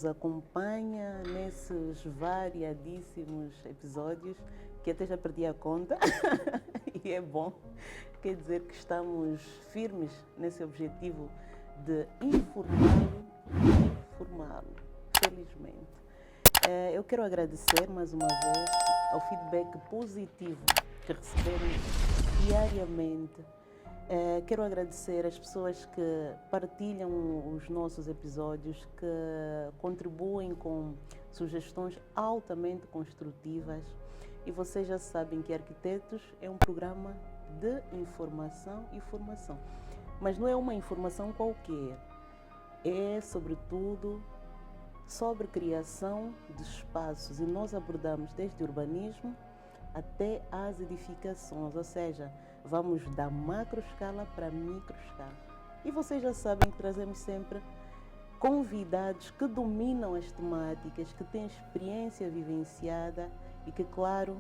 nos acompanha nesses variadíssimos episódios, que até já perdi a conta, e é bom, quer dizer que estamos firmes nesse objetivo de informá-lo e informá-lo, felizmente. Eu quero agradecer mais uma vez ao feedback positivo que recebemos diariamente. Quero agradecer às pessoas que partilham os nossos episódios, que contribuem com sugestões altamente construtivas. E vocês já sabem que Arquitetos é um programa de informação e formação. Mas não é uma informação qualquer. É, sobretudo, sobre criação de espaços. E nós abordamos desde urbanismo até as edificações, ou seja, vamos da macro escala para a micro escala. E vocês já sabem que trazemos sempre convidados que dominam as temáticas, que têm experiência vivenciada e que, claro,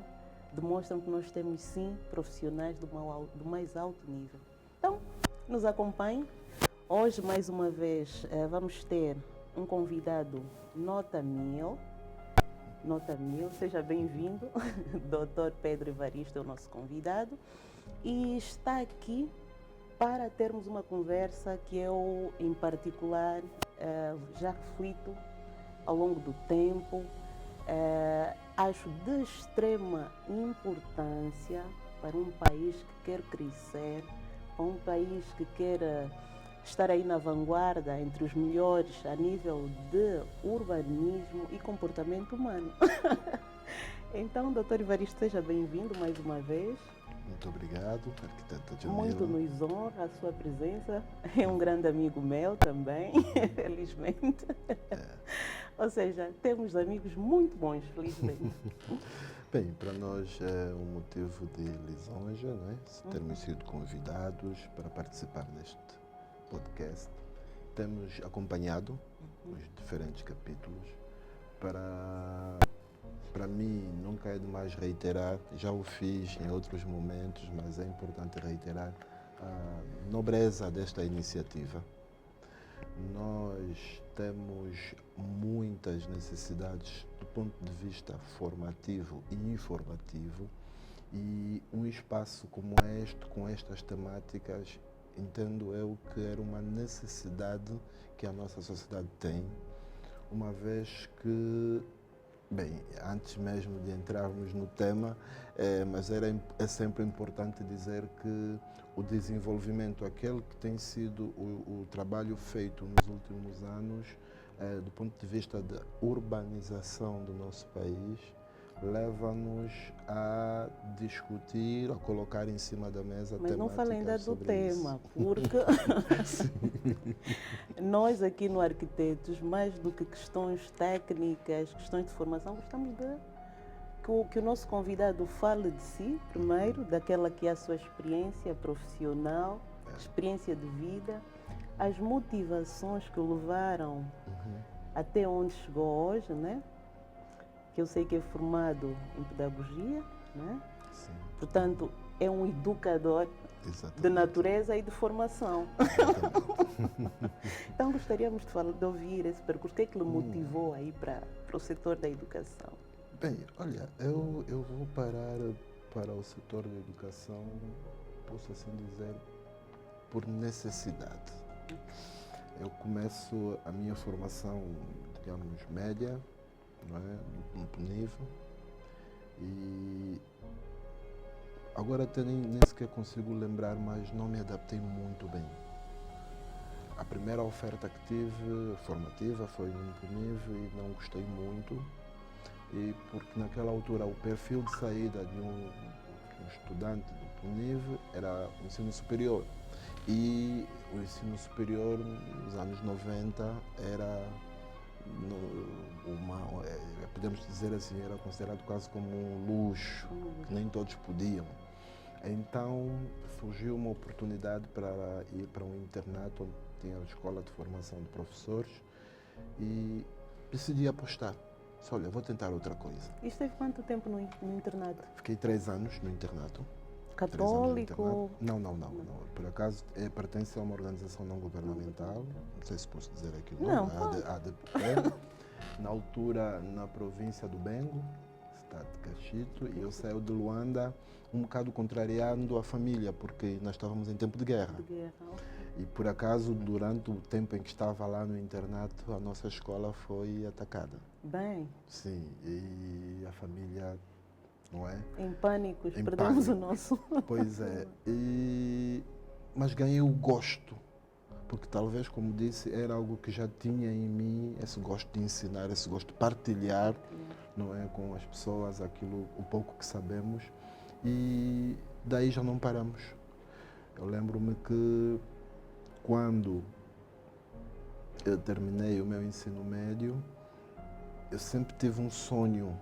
demonstram que nós temos sim profissionais do mais alto nível. Então, nos acompanhem. Hoje, mais uma vez, vamos ter um convidado nota 1000. Nota 1000, seja bem-vindo. Dr. Pedro Evaristo é o nosso convidado e está aqui para termos uma conversa que eu, em particular, já reflito ao longo do tempo. Acho de extrema importância para um país que quer crescer, para um país que quer estar aí na vanguarda, entre os melhores a nível de urbanismo e comportamento humano. Então, doutor Evaristo, seja bem-vindo mais uma vez. Muito obrigado, arquiteta Jamila. Muito nos honra a sua presença. É um grande amigo meu também, felizmente. Ou seja, temos amigos muito bons, felizmente. Bem, para nós é um motivo de lisonja, não é? Termos sido convidados para participar deste podcast. Temos acompanhado os diferentes capítulos. Para mim, nunca é demais reiterar, já o fiz em outros momentos, mas é importante reiterar a nobreza desta iniciativa. Nós temos muitas necessidades do ponto de vista formativo e informativo, e um espaço como este, com estas temáticas, entendo eu que era uma necessidade que a nossa sociedade tem, uma vez que, bem, antes mesmo de entrarmos no tema, mas é sempre importante dizer que o desenvolvimento, aquele que tem sido o trabalho feito nos últimos anos, do ponto de vista da urbanização do nosso país, leva-nos a discutir, a colocar em cima da mesa temáticas. Mas não falem ainda do tema, isso. porque nós aqui no Arquitetos, mais do que questões técnicas, questões de formação, gostamos de que o nosso convidado fale de si, primeiro, daquela que é a sua experiência profissional, experiência de vida, as motivações que o levaram até onde chegou hoje, né? Que eu sei que é formado em pedagogia, né? Sim. Portanto, é um educador de natureza e de formação. Então, gostaríamos de ouvir esse percurso. O que é que lhe motivou aí para o setor da educação? Bem, olha, eu vou parar para o setor da educação, posso assim dizer, por necessidade. Eu começo a minha formação, digamos, média, não é? No nível, e agora até nem sequer consigo lembrar, mas não me adaptei muito bem. A primeira oferta que tive, formativa, foi no nível e não gostei muito, e porque naquela altura o perfil de saída de um estudante do nível era o ensino superior, e o ensino superior nos anos 90 era podemos dizer assim, era considerado quase como um luxo, que nem todos podiam. Então surgiu uma oportunidade para ir para um internato onde tinha a escola de formação de professores e decidi apostar. Disse, olha, vou tentar outra coisa. E esteve quanto tempo no internato? Fiquei 3 anos no internato. Católico? Não. Por acaso pertence a uma organização não governamental. Não sei se posso dizer aqui. Não. A ADPE. na altura na província do Bengo, estado de Cachito, e eu saio de Luanda um bocado contrariando a família, porque nós estávamos em tempo de guerra. E por acaso, durante o tempo em que estava lá no internato, a nossa escola foi atacada. Bem. Sim, e a família, não é? Em pânico, perdemos o nosso. Pois é, mas ganhei o gosto, porque talvez, como disse, era algo que já tinha em mim, esse gosto de ensinar, esse gosto de partilhar, não é, com as pessoas aquilo, o pouco que sabemos, e daí já não paramos. Eu lembro-me que quando eu terminei o meu ensino médio, eu sempre tive um sonho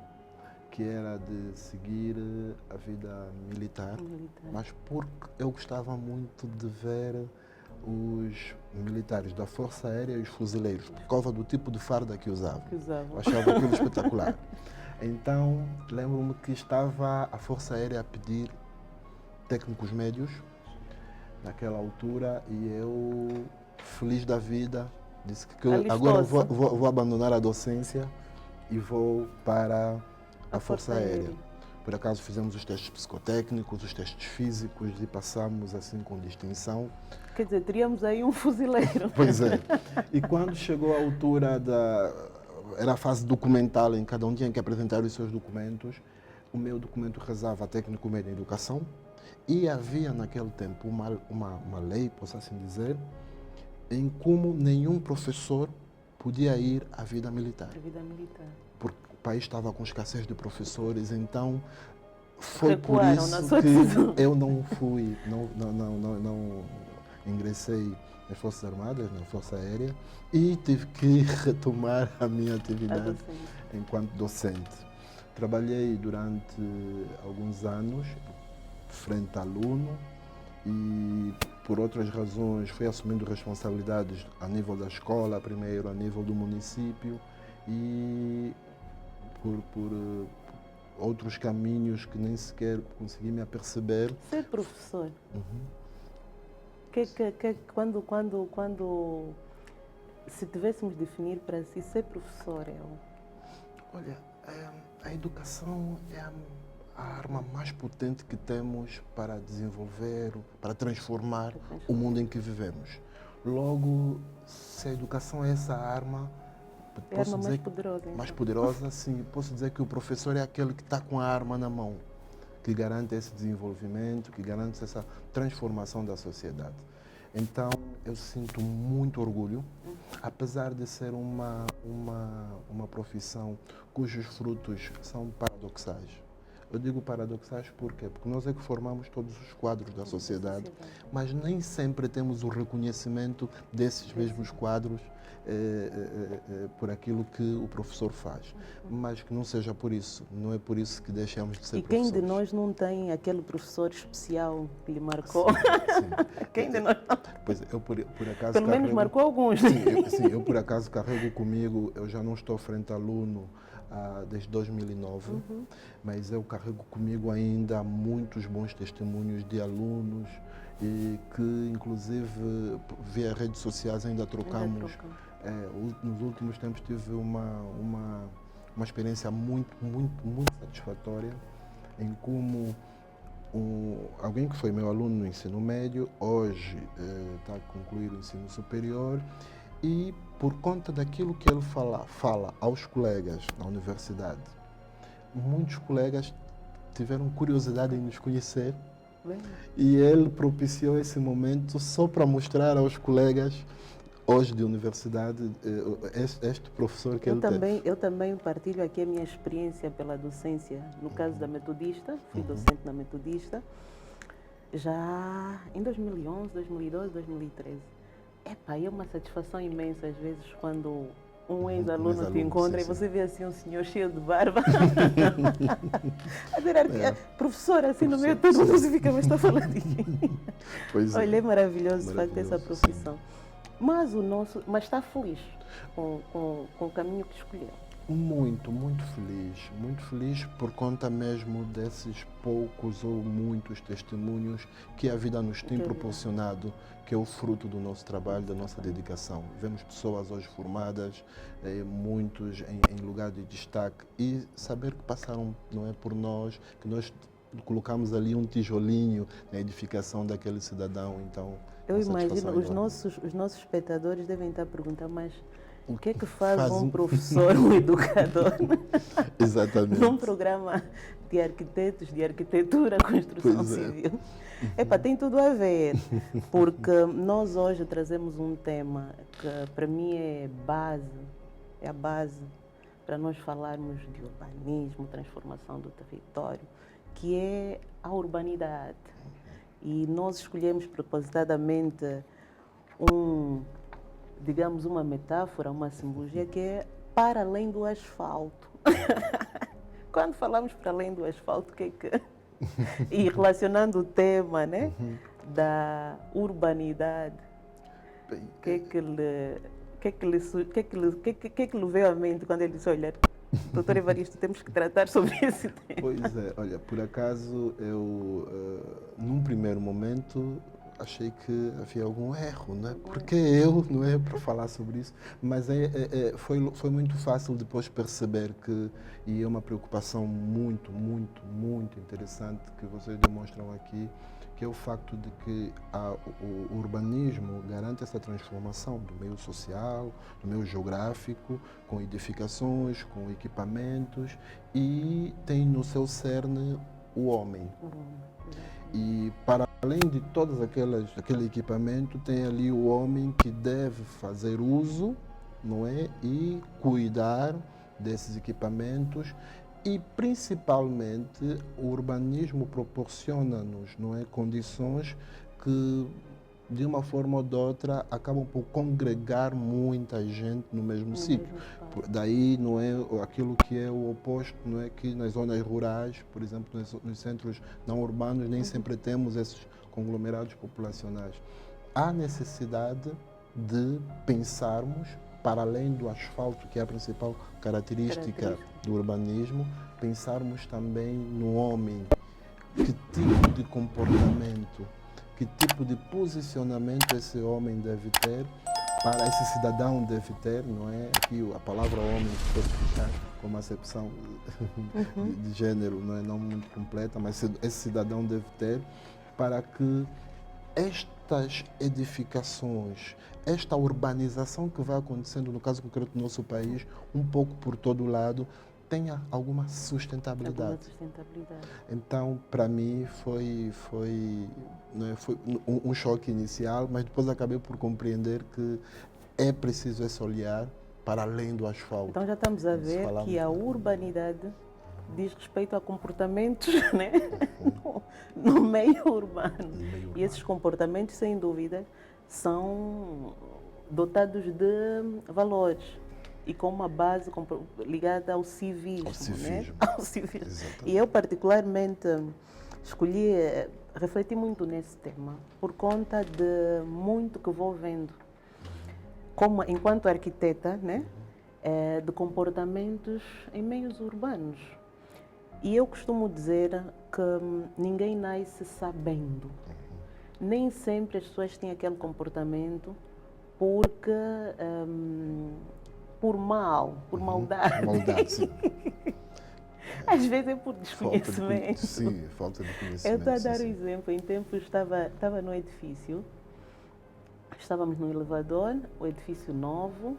que era de seguir a vida militar, mas porque eu gostava muito de ver os militares da Força Aérea e os fuzileiros, por causa do tipo de farda que usavam. Eu achava aquilo espetacular. Então, lembro-me que estava a Força Aérea a pedir técnicos médios naquela altura e eu, feliz da vida, disse que agora vou abandonar a docência e vou para a Força Aérea. Por acaso fizemos os testes psicotécnicos, os testes físicos e passamos assim com distinção. Quer dizer, teríamos aí um fuzileiro. Pois é. E quando chegou a altura era a fase documental, em que cada um tinha que apresentar os seus documentos, o meu documento rezava técnico médio em educação e havia naquele tempo uma lei, posso assim dizer, em como nenhum professor podia ir à vida militar. Porque o país estava com escassez de professores, então foi por isso que eu não fui, não ingressei nas Forças Armadas, na Força Aérea, e tive que retomar a minha atividade enquanto docente. Trabalhei durante alguns anos frente a aluno e, por outras razões, fui assumindo responsabilidades a nível da escola, primeiro a nível do município e por outros caminhos que nem sequer consegui me aperceber. Ser professor. Quando se tivéssemos de definir para si, ser professor é o... Olha, a educação é a arma mais potente que temos para desenvolver, para transformar o mundo em que vivemos. Logo, se a educação é essa arma, posso dizer mais poderosa. Então. Mais poderosa, sim. Posso dizer que o professor é aquele que está com a arma na mão, que garante esse desenvolvimento, que garante essa transformação da sociedade. Então, eu sinto muito orgulho, apesar de ser uma profissão cujos frutos são paradoxais. Eu digo paradoxais por quê? Porque nós é que formamos todos os quadros da sociedade, mas nem sempre temos o reconhecimento desses mesmos quadros por aquilo que o professor faz. Mas que não seja por isso, não é por isso que deixamos de ser professores. E quem de nós não tem aquele professor especial que lhe marcou? Sim. Quem de nós não? Pois eu por acaso pelo menos marcou alguns. Sim, eu por acaso carrego comigo, eu já não estou frente a aluno desde 2009, mas eu carrego comigo ainda muitos bons testemunhos de alunos e que inclusive via redes sociais ainda trocamos. Nos últimos tempos tive uma experiência muito satisfatória em como alguém que foi meu aluno no ensino médio, hoje está a concluir o ensino superior e por conta daquilo que ele fala aos colegas na universidade, muitos colegas tiveram curiosidade em nos conhecer e ele propiciou esse momento só para mostrar aos colegas hoje de universidade este professor que ele teve. Eu também partilho aqui a minha experiência pela docência, no caso da Metodista, fui docente na Metodista, já em 2011, 2012, 2013. É uma satisfação imensa às vezes quando um ex-aluno te encontra e você vê assim um senhor cheio de barba. A dizer, professor, assim no meio todo mundo se fica, mas está falando aqui. Olha, é maravilhoso de facto essa profissão. Mas está feliz com o caminho que escolheu? Muito feliz por conta mesmo desses poucos ou muitos testemunhos que a vida nos tem proporcionado, que é o fruto do nosso trabalho, da nossa dedicação. Vemos pessoas hoje formadas, muitos em lugar de destaque, e saber que passaram, não é, por nós, que nós colocamos ali um tijolinho na edificação daquele cidadão. Então, eu imagino, os nossos espectadores devem estar perguntando, mas o que é que faz um professor, um educador, exatamente, num programa de arquitetos, de arquitetura, construção civil? Tem tudo a ver, porque nós hoje trazemos um tema que para mim é a base para nós falarmos de urbanismo, transformação do território, que é a urbanidade. E nós escolhemos propositadamente digamos, uma metáfora, uma simbologia que é para além do asfalto. Quando falamos para além do asfalto, e relacionando o tema, né, da urbanidade, o que é que lhe veio à mente quando ele disse, olha, doutor Evaristo, temos que tratar sobre esse tema? Pois é, olha, por acaso eu, num primeiro momento, achei que havia algum erro, não é? Porque eu, não é, para falar sobre isso, mas foi muito fácil depois perceber que, e é uma preocupação muito interessante que vocês demonstram aqui, que é o facto de que o urbanismo garante essa transformação do meio social, do meio geográfico, com edificações, com equipamentos, e tem no seu cerne o homem. E para além de todos aquele equipamento, tem ali o homem que deve fazer uso, não é, e cuidar desses equipamentos. E principalmente o urbanismo proporciona-nos, não é, condições que de uma forma ou de outra acabam por congregar muita gente no mesmo sítio. Daí não é aquilo que é o oposto, não é, que nas zonas rurais, por exemplo, nos centros não urbanos, nem sempre temos esses conglomerados populacionais. Há necessidade de pensarmos, para além do asfalto, que é a principal característica do urbanismo, pensarmos também no homem. Que tipo de comportamento, que tipo de posicionamento esse homem deve ter, para esse cidadão deve ter, não é? Aqui a palavra homem pode ficar com uma acepção de gênero, não é, não muito completa, mas esse cidadão deve ter, para que estas edificações, esta urbanização que vai acontecendo, no caso concreto do nosso país, um pouco por todo lado, tenha alguma sustentabilidade. Então, para mim, foi um choque inicial, mas depois acabei por compreender que é preciso esse olhar para além do asfalto. Então já estamos a ver que a urbanidade diz respeito a comportamentos, né? no meio urbano. E esses comportamentos, sem dúvida, são dotados de valores e com uma base ligada ao civismo. Né? Ao civismo. E eu, particularmente, refleti muito nesse tema, por conta de muito que vou vendo, como enquanto arquiteta, né? De comportamentos em meios urbanos. E eu costumo dizer que ninguém nasce sabendo. Nem sempre as pessoas têm aquele comportamento porque por maldade. Maldade, sim. Às vezes é por desconhecimento. Sim, falta de conhecimento. Eu estou a dar um exemplo. Em tempos estava no edifício, estávamos no elevador, o edifício novo,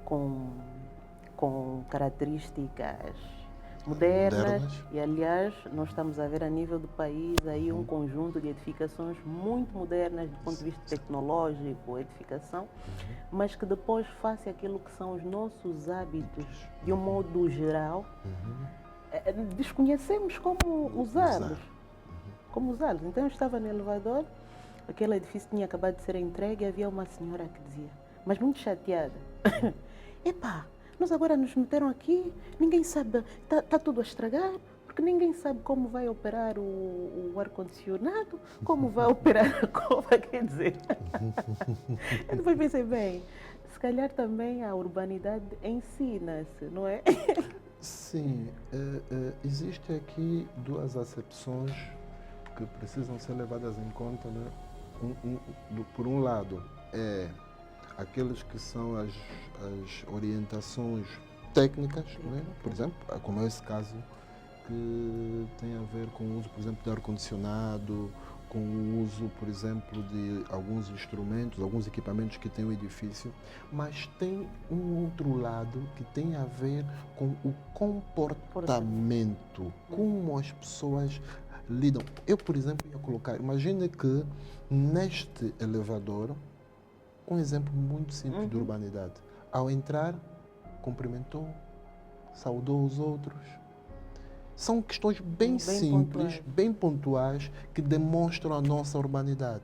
com características modernas. E, aliás, nós estamos a ver a nível do país aí um conjunto de edificações muito modernas do ponto de vista tecnológico, edificação, mas que depois, face àquilo que são os nossos hábitos, de um modo geral, desconhecemos como usá-los. Então, eu estava no elevador, aquele edifício tinha acabado de ser entregue e havia uma senhora que dizia, mas muito chateada, epá, nós agora nos meteram aqui, ninguém sabe, está tudo a estragar, porque ninguém sabe como vai operar o ar-condicionado, como vai operar a cova, quer dizer. Eu depois pensei, bem, se calhar também a urbanidade ensina-se, não é? Sim, existe aqui duas acepções que precisam ser levadas em conta, né? Por um lado, aqueles que são as orientações técnicas, né? Por exemplo, como é esse caso, que tem a ver com o uso, por exemplo, de ar-condicionado, com o uso, por exemplo, de alguns instrumentos, alguns equipamentos que tem o edifício, mas tem um outro lado que tem a ver com o comportamento, como as pessoas lidam. Eu, por exemplo, ia colocar, imagine que neste elevador, um exemplo muito simples de urbanidade. Ao entrar, cumprimentou, saudou os outros. São questões bem simples, bem pontuais, que demonstram a nossa urbanidade.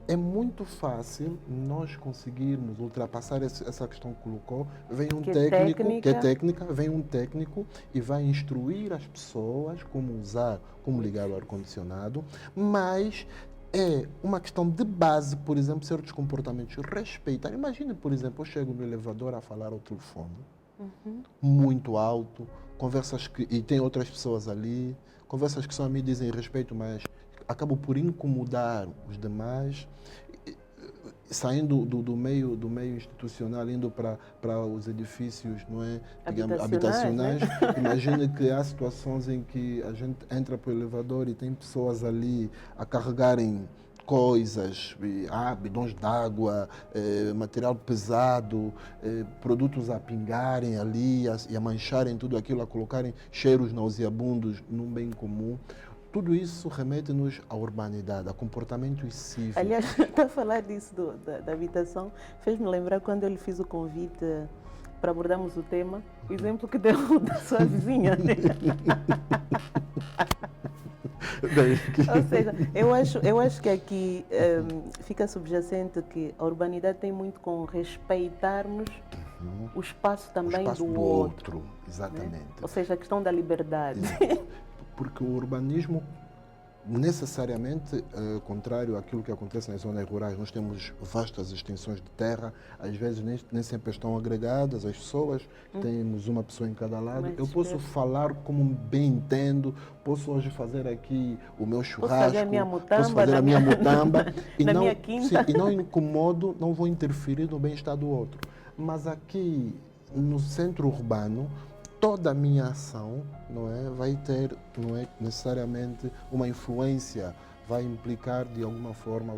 É muito fácil nós conseguirmos ultrapassar essa questão que colocou. Vem um técnico, que é técnica, vem um técnico e vai instruir as pessoas como usar, como ligar o ar-condicionado, mas é uma questão de base, por exemplo, certos comportamentos. Respeitar. Imagine, por exemplo, eu chego no elevador a falar ao telefone, muito alto, conversas e tem outras pessoas ali, conversas que só a mim dizem respeito, mas acabam por incomodar os demais, saindo do meio institucional, indo para os edifícios, não é, digamos, habitacionais. Né? Imagina que há situações em que a gente entra para o elevador e tem pessoas ali a carregarem coisas, bidões d'água, material pesado, produtos a pingarem ali e a mancharem tudo aquilo, a colocarem cheiros nauseabundos num bem comum. Tudo isso remete-nos à urbanidade, a comportamentos cívicos. Aliás, está a falar disso da habitação, fez-me lembrar quando eu lhe fiz o convite para abordarmos o tema, o exemplo que deu da sua vizinha. Né? Ou seja, eu acho que aqui fica subjacente que a urbanidade tem muito com respeitarmos o espaço também do outro. Exatamente. Né? Ou seja, a questão da liberdade. Porque o urbanismo, necessariamente, contrário àquilo que acontece nas zonas rurais, nós temos vastas extensões de terra, às vezes nem sempre estão agregadas as pessoas, temos uma pessoa em cada lado. Eu posso falar como bem entendo, posso hoje fazer aqui o meu churrasco, posso fazer a minha mutamba, na minha quinta. E não incomodo, não vou interferir no bem-estar do outro. Mas aqui no centro urbano, toda a minha ação, não é, vai ter, não é necessariamente uma influência, vai implicar de alguma forma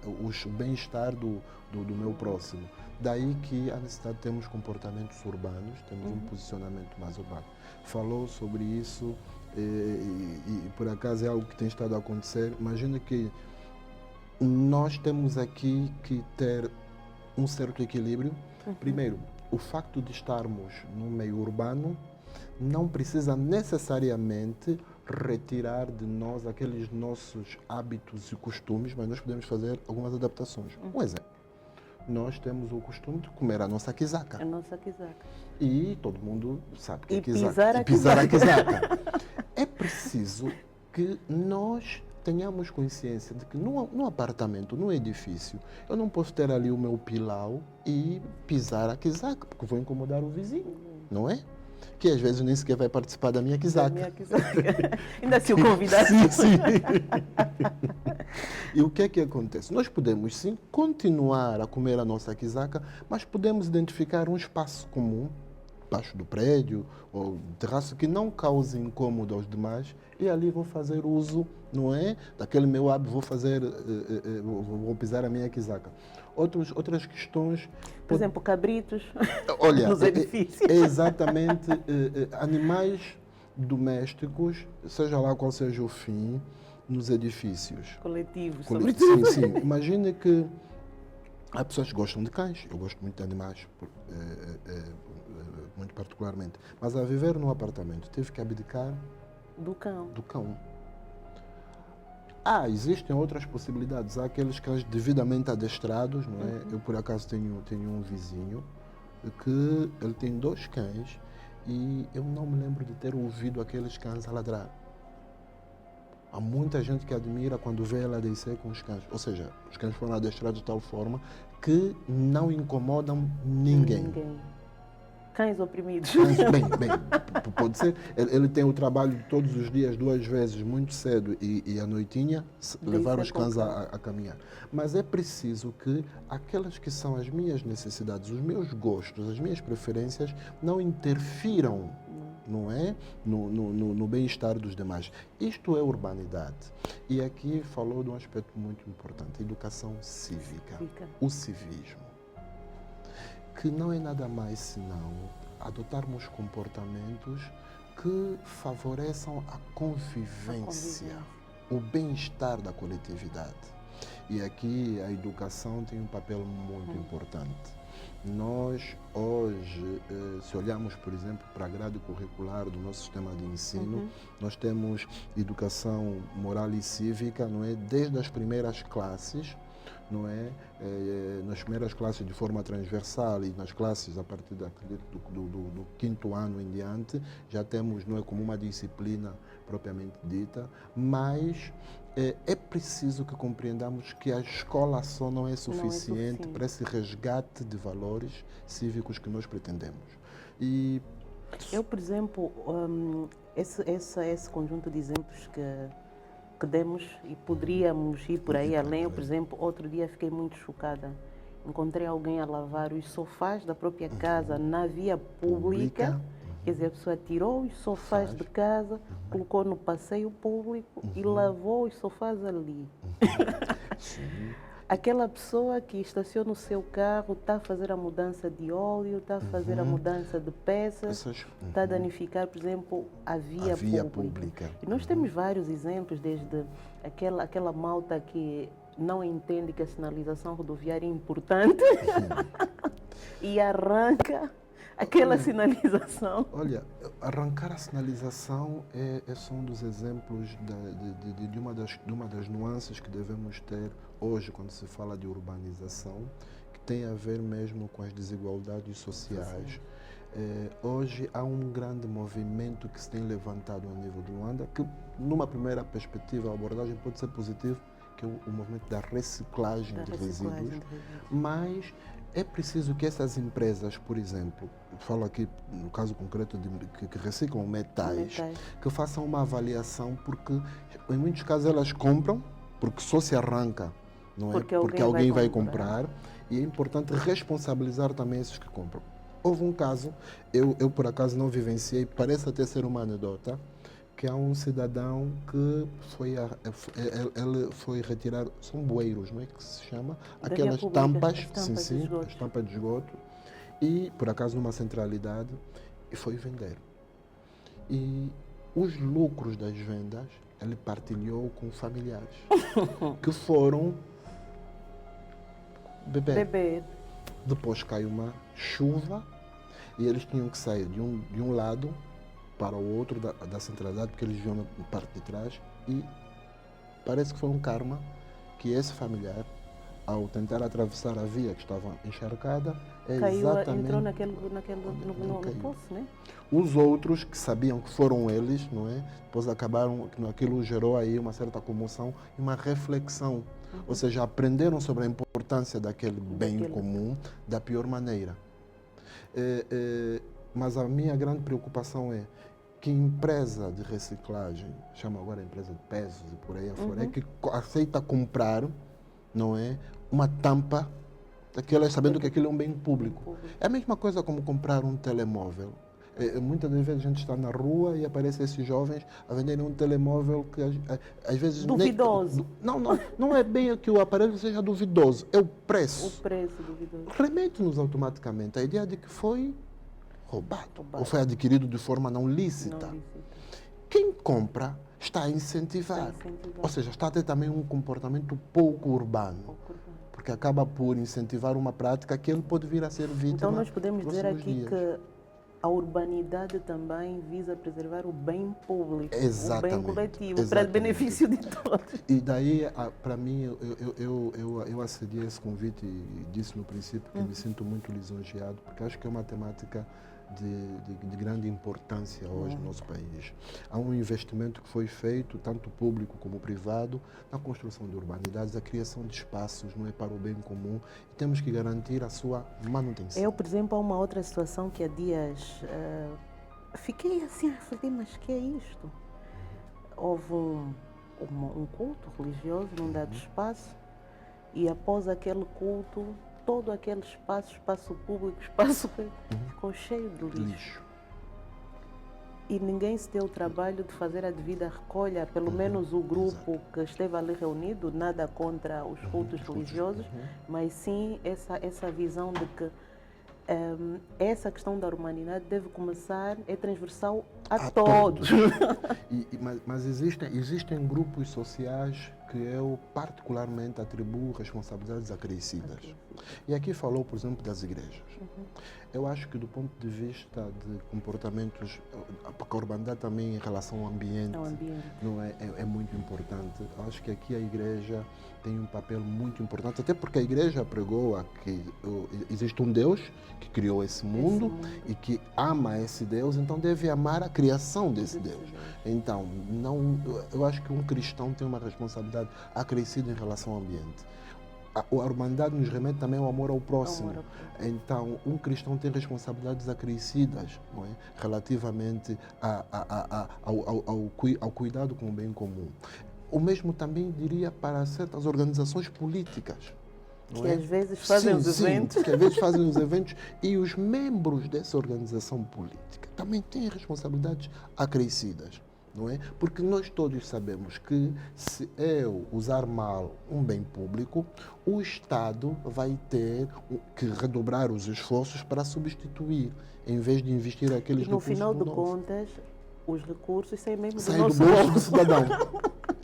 o bem-estar do meu próximo. Daí que a necessidade de termos comportamentos urbanos, temos um posicionamento mais urbano. Falou sobre isso e por acaso é algo que tem estado a acontecer. Imagina que nós temos aqui que ter um certo equilíbrio. Primeiro, o facto de estarmos no meio urbano não precisa necessariamente retirar de nós aqueles nossos hábitos e costumes, mas nós podemos fazer algumas adaptações. Um exemplo, nós temos o costume de comer a nossa quizaca. A nossa quizaca. E todo mundo sabe que é quizaca. E pisar a quizaca. É preciso que nós tenhamos consciência de que num apartamento, num edifício, eu não posso ter ali o meu pilau e pisar a quizaca, porque vou incomodar o vizinho, não é? Que às vezes nem sequer vai participar da minha quizaca. Ainda se o convidar. Sim. E o que é que acontece? Nós podemos sim continuar a comer a nossa quizaca, mas podemos identificar um espaço comum, baixo do prédio ou terraço, que não cause incômodo aos demais, e ali vou fazer uso, não é, daquele meu hábito, vou pisar a minha quizaca. Outras questões... Por exemplo, cabritos. Olha, nos edifícios. Exatamente, animais domésticos, seja lá qual seja o fim, nos edifícios. Coletivos, sobretudo. Sim. Imagine que há pessoas que gostam de cães, eu gosto muito de animais, muito particularmente, mas a viver num apartamento tive que abdicar do cão. Existem outras possibilidades. Há aqueles cães devidamente adestrados, não é? Eu, por acaso, tenho um vizinho que ele tem 2 cães e eu não me lembro de ter ouvido aqueles cães a ladrar. Há muita gente que admira quando vê ela descer com os cães. Ou seja, os cães foram adestrados de tal forma que não incomodam ninguém. Cães oprimidos. Bem, pode ser. Ele tem o trabalho de todos os dias, 2 vezes, muito cedo e à noitinha, levar os cães a caminhar. Mas é preciso que aquelas que são as minhas necessidades, os meus gostos, as minhas preferências, não interfiram, não é? No bem-estar dos demais. Isto é urbanidade. E aqui falou de um aspecto muito importante, a educação cívica, o civismo, que não é nada mais senão adotarmos comportamentos que favoreçam a convivência, o bem-estar da coletividade. E aqui a educação tem um papel muito importante. Nós, hoje, se olharmos, por exemplo, para a grade curricular do nosso sistema de ensino, nós temos educação moral e cívica, não é? Desde as primeiras classes, não é? Nas primeiras classes de forma transversal e nas classes a partir do 5º ano em diante, já temos, não é, como uma disciplina propriamente dita, mas é preciso que compreendamos que a escola só não é suficiente para esse resgate de valores cívicos que nós pretendemos. E eu, por exemplo, esse conjunto de exemplos que demos e poderíamos ir por aí além. Eu, por exemplo, outro dia fiquei muito chocada. Encontrei alguém a lavar os sofás da própria casa na via pública. Quer dizer, a pessoa tirou os sofás de casa, colocou no passeio público e lavou os sofás ali. Aquela pessoa que estaciona o seu carro está a fazer a mudança de óleo, está a fazer a mudança de peças, está a danificar, por exemplo, a via pública. E nós temos vários exemplos, desde aquela malta que não entende que a sinalização rodoviária é importante e arranca aquela sinalização. Olha, arrancar a sinalização é só um dos exemplos de uma das nuances que devemos ter hoje quando se fala de urbanização, que tem a ver mesmo com as desigualdades sociais. Hoje há um grande movimento que se tem levantado a nível de Luanda, que numa primeira perspectiva a abordagem pode ser positiva, que é o movimento da reciclagem de resíduos, mas é preciso que essas empresas, por exemplo, falo aqui no caso concreto que reciclam metais, que façam uma avaliação, porque em muitos casos elas compram, porque só se arranca, não é? Porque alguém vai comprar, e é importante responsabilizar também esses que compram. Houve um caso, eu por acaso não vivenciei, parece até ser uma anedota, que há um cidadão que ele foi retirar, são bueiros, não é que se chama? Aquelas tampas, as tampas de esgoto, e por acaso numa centralidade, e foi vender. E os lucros das vendas, ele partilhou com familiares, que foram beber. Depois caiu uma chuva, e eles tinham que sair de um lado para o outro da centralidade, porque eles viam na parte de trás, e parece que foi um karma que esse familiar, ao tentar atravessar a via que estava encharcada, entrou no poço, né? Os outros que sabiam que foram eles, não é? Depois acabaram, aquilo gerou aí uma certa comoção e uma reflexão. Ou seja, aprenderam sobre a importância daquele bem comum da pior maneira. Mas a minha grande preocupação é que empresa de reciclagem, chama agora a empresa de pesos e por aí afora, é que aceita comprar, não é, uma tampa daquelas, sabendo que aquilo é um bem público. É a mesma coisa como comprar um telemóvel. Muitas das vezes a gente está na rua e aparecem esses jovens a venderem um telemóvel que às vezes... Duvidoso. Não é bem que o aparelho seja duvidoso, é o preço. O preço duvidoso. Remete-nos automaticamente à ideia de que foi roubado ou foi adquirido de forma não lícita. Quem compra está a incentivar. Ou seja, está a ter também um comportamento pouco urbano. Porque acaba por incentivar uma prática que ele pode vir a ser vítima. Então nós podemos dizer aqui que a urbanidade também visa preservar o bem público, o bem coletivo, para o benefício de todos. E daí, para mim, eu acedi a esse convite e disse no princípio que me sinto muito lisonjeado, porque acho que é uma temática de grande importância hoje no nosso país. Há um investimento que foi feito, tanto público como privado, na construção de urbanidades, a criação de espaços, não é, para o bem comum, e temos que garantir a sua manutenção. Eu, por exemplo, há uma outra situação que há dias fiquei assim a refletir, mas que é isto? Houve um culto religioso num dado espaço e após aquele culto, todo aquele espaço público, espaço ficou cheio de lixo. E ninguém se deu o trabalho de fazer a devida recolha, pelo menos o grupo que esteve ali reunido, nada contra os cultos religiosos, mas sim essa visão de que essa questão da humanidade deve começar, é transversal a todos. Mas existem grupos sociais que eu particularmente atribuo responsabilidades acrescidas. E aqui falou, por exemplo, das igrejas. Eu acho que do ponto de vista de comportamentos, a urbanidade também em relação ao ambiente, não é muito importante. Eu acho que aqui a igreja tem um papel muito importante, até porque a igreja pregou que existe um Deus que criou esse mundo e que ama esse Deus, então deve amar a criação desse Deus. Então, eu acho que um cristão tem uma responsabilidade acrescida em relação ao ambiente. A urbanidade nos remete também ao amor ao próximo. Então, um cristão tem responsabilidades acrescidas, não é? Relativamente ao cuidado com o bem comum. O mesmo também diria para certas organizações políticas. Que às vezes fazem os eventos. Que às vezes fazem os eventos e os membros dessa organização política também têm responsabilidades acrescidas. Não é? Porque nós todos sabemos que se eu usar mal um bem público, o Estado vai ter que redobrar os esforços para substituir, em vez de investir aqueles recursos. No final de contas, os recursos saem mesmo do nosso bolso do cidadão.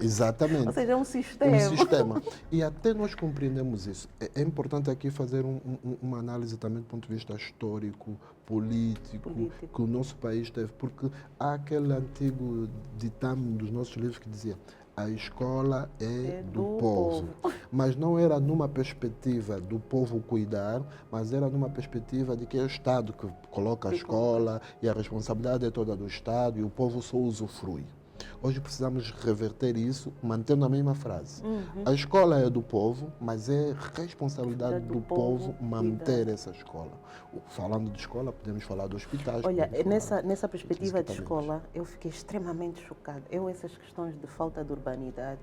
Exatamente. Ou seja, é um sistema. Um sistema. E até nós compreendemos isso. É importante aqui fazer uma análise também do ponto de vista histórico, político, que o nosso país teve, porque há aquele antigo ditame dos nossos livros que dizia: a escola é do povo. Mas não era numa perspectiva do povo cuidar, mas era numa perspectiva de que é o Estado que coloca a escola e a responsabilidade é toda do Estado e o povo só usufrui. Hoje precisamos reverter isso, mantendo a mesma frase. A escola é do povo, mas é responsabilidade do povo manter essa escola. Falando de escola, podemos falar de hospitais. Olha, nessa perspectiva de escola, eu fiquei extremamente chocada. Essas questões de falta de urbanidade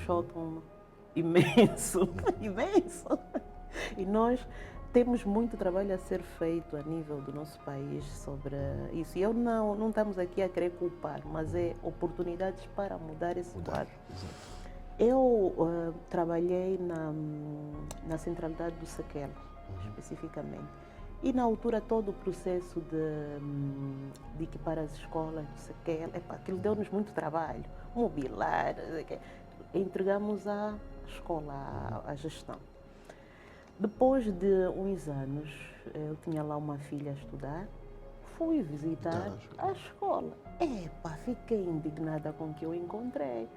chocam-me imenso, imenso. E nós temos muito trabalho a ser feito a nível do nosso país sobre isso. E não estamos aqui a querer culpar, mas é oportunidades para mudar esse quadro. Eu trabalhei na centralidade do Sequel, especificamente. E na altura todo o processo de equipar as escolas do Sequel, aquilo deu-nos muito trabalho, mobilar, entregamos à escola, à gestão. Depois de uns anos, eu tinha lá uma filha a estudar, fui visitar a escola. Fiquei indignada com o que eu encontrei.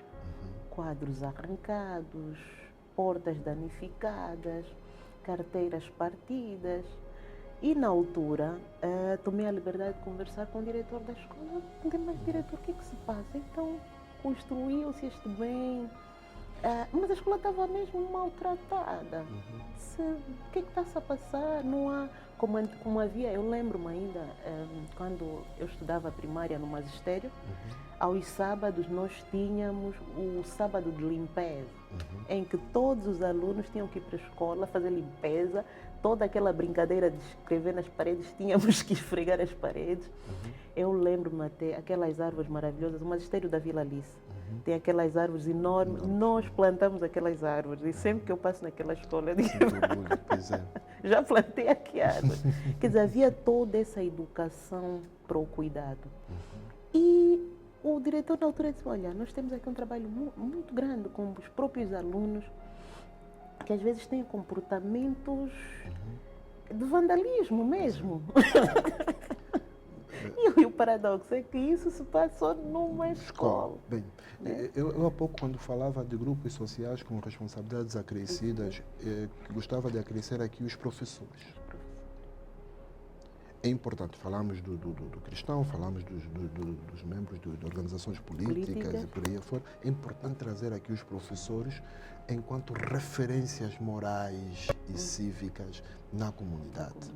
Quadros arrancados, portas danificadas, carteiras partidas. E na altura, tomei a liberdade de conversar com o diretor da escola. Mas diretor, o que é que se passa? Então, construiu-se este bem, mas a escola estava mesmo maltratada. O que é que está-se a passar? Não há, como havia, eu lembro-me ainda, quando eu estudava primária no magistério, aos sábados nós tínhamos o sábado de limpeza, em que todos os alunos tinham que ir para a escola fazer limpeza, toda aquela brincadeira de escrever nas paredes, tínhamos que esfregar as paredes. Eu lembro-me até aquelas árvores maravilhosas, o magistério da Vila Alice. Tem aquelas árvores enormes, nós plantamos aquelas árvores e sempre que eu passo naquela escola eu digo, já plantei aqui árvores. Quer dizer, havia toda essa educação para o cuidado. E o diretor da altura disse, olha, nós temos aqui um trabalho muito grande com os próprios alunos que às vezes têm comportamentos de vandalismo mesmo. E o paradoxo é que isso se passou numa escola. Bem, eu há pouco, quando falava de grupos sociais com responsabilidades acrescidas, gostava de acrescer aqui os professores. é importante. Falamos do cristão, falamos dos membros de organizações políticas e por aí afora. É importante trazer aqui os professores enquanto referências morais e cívicas na comunidade.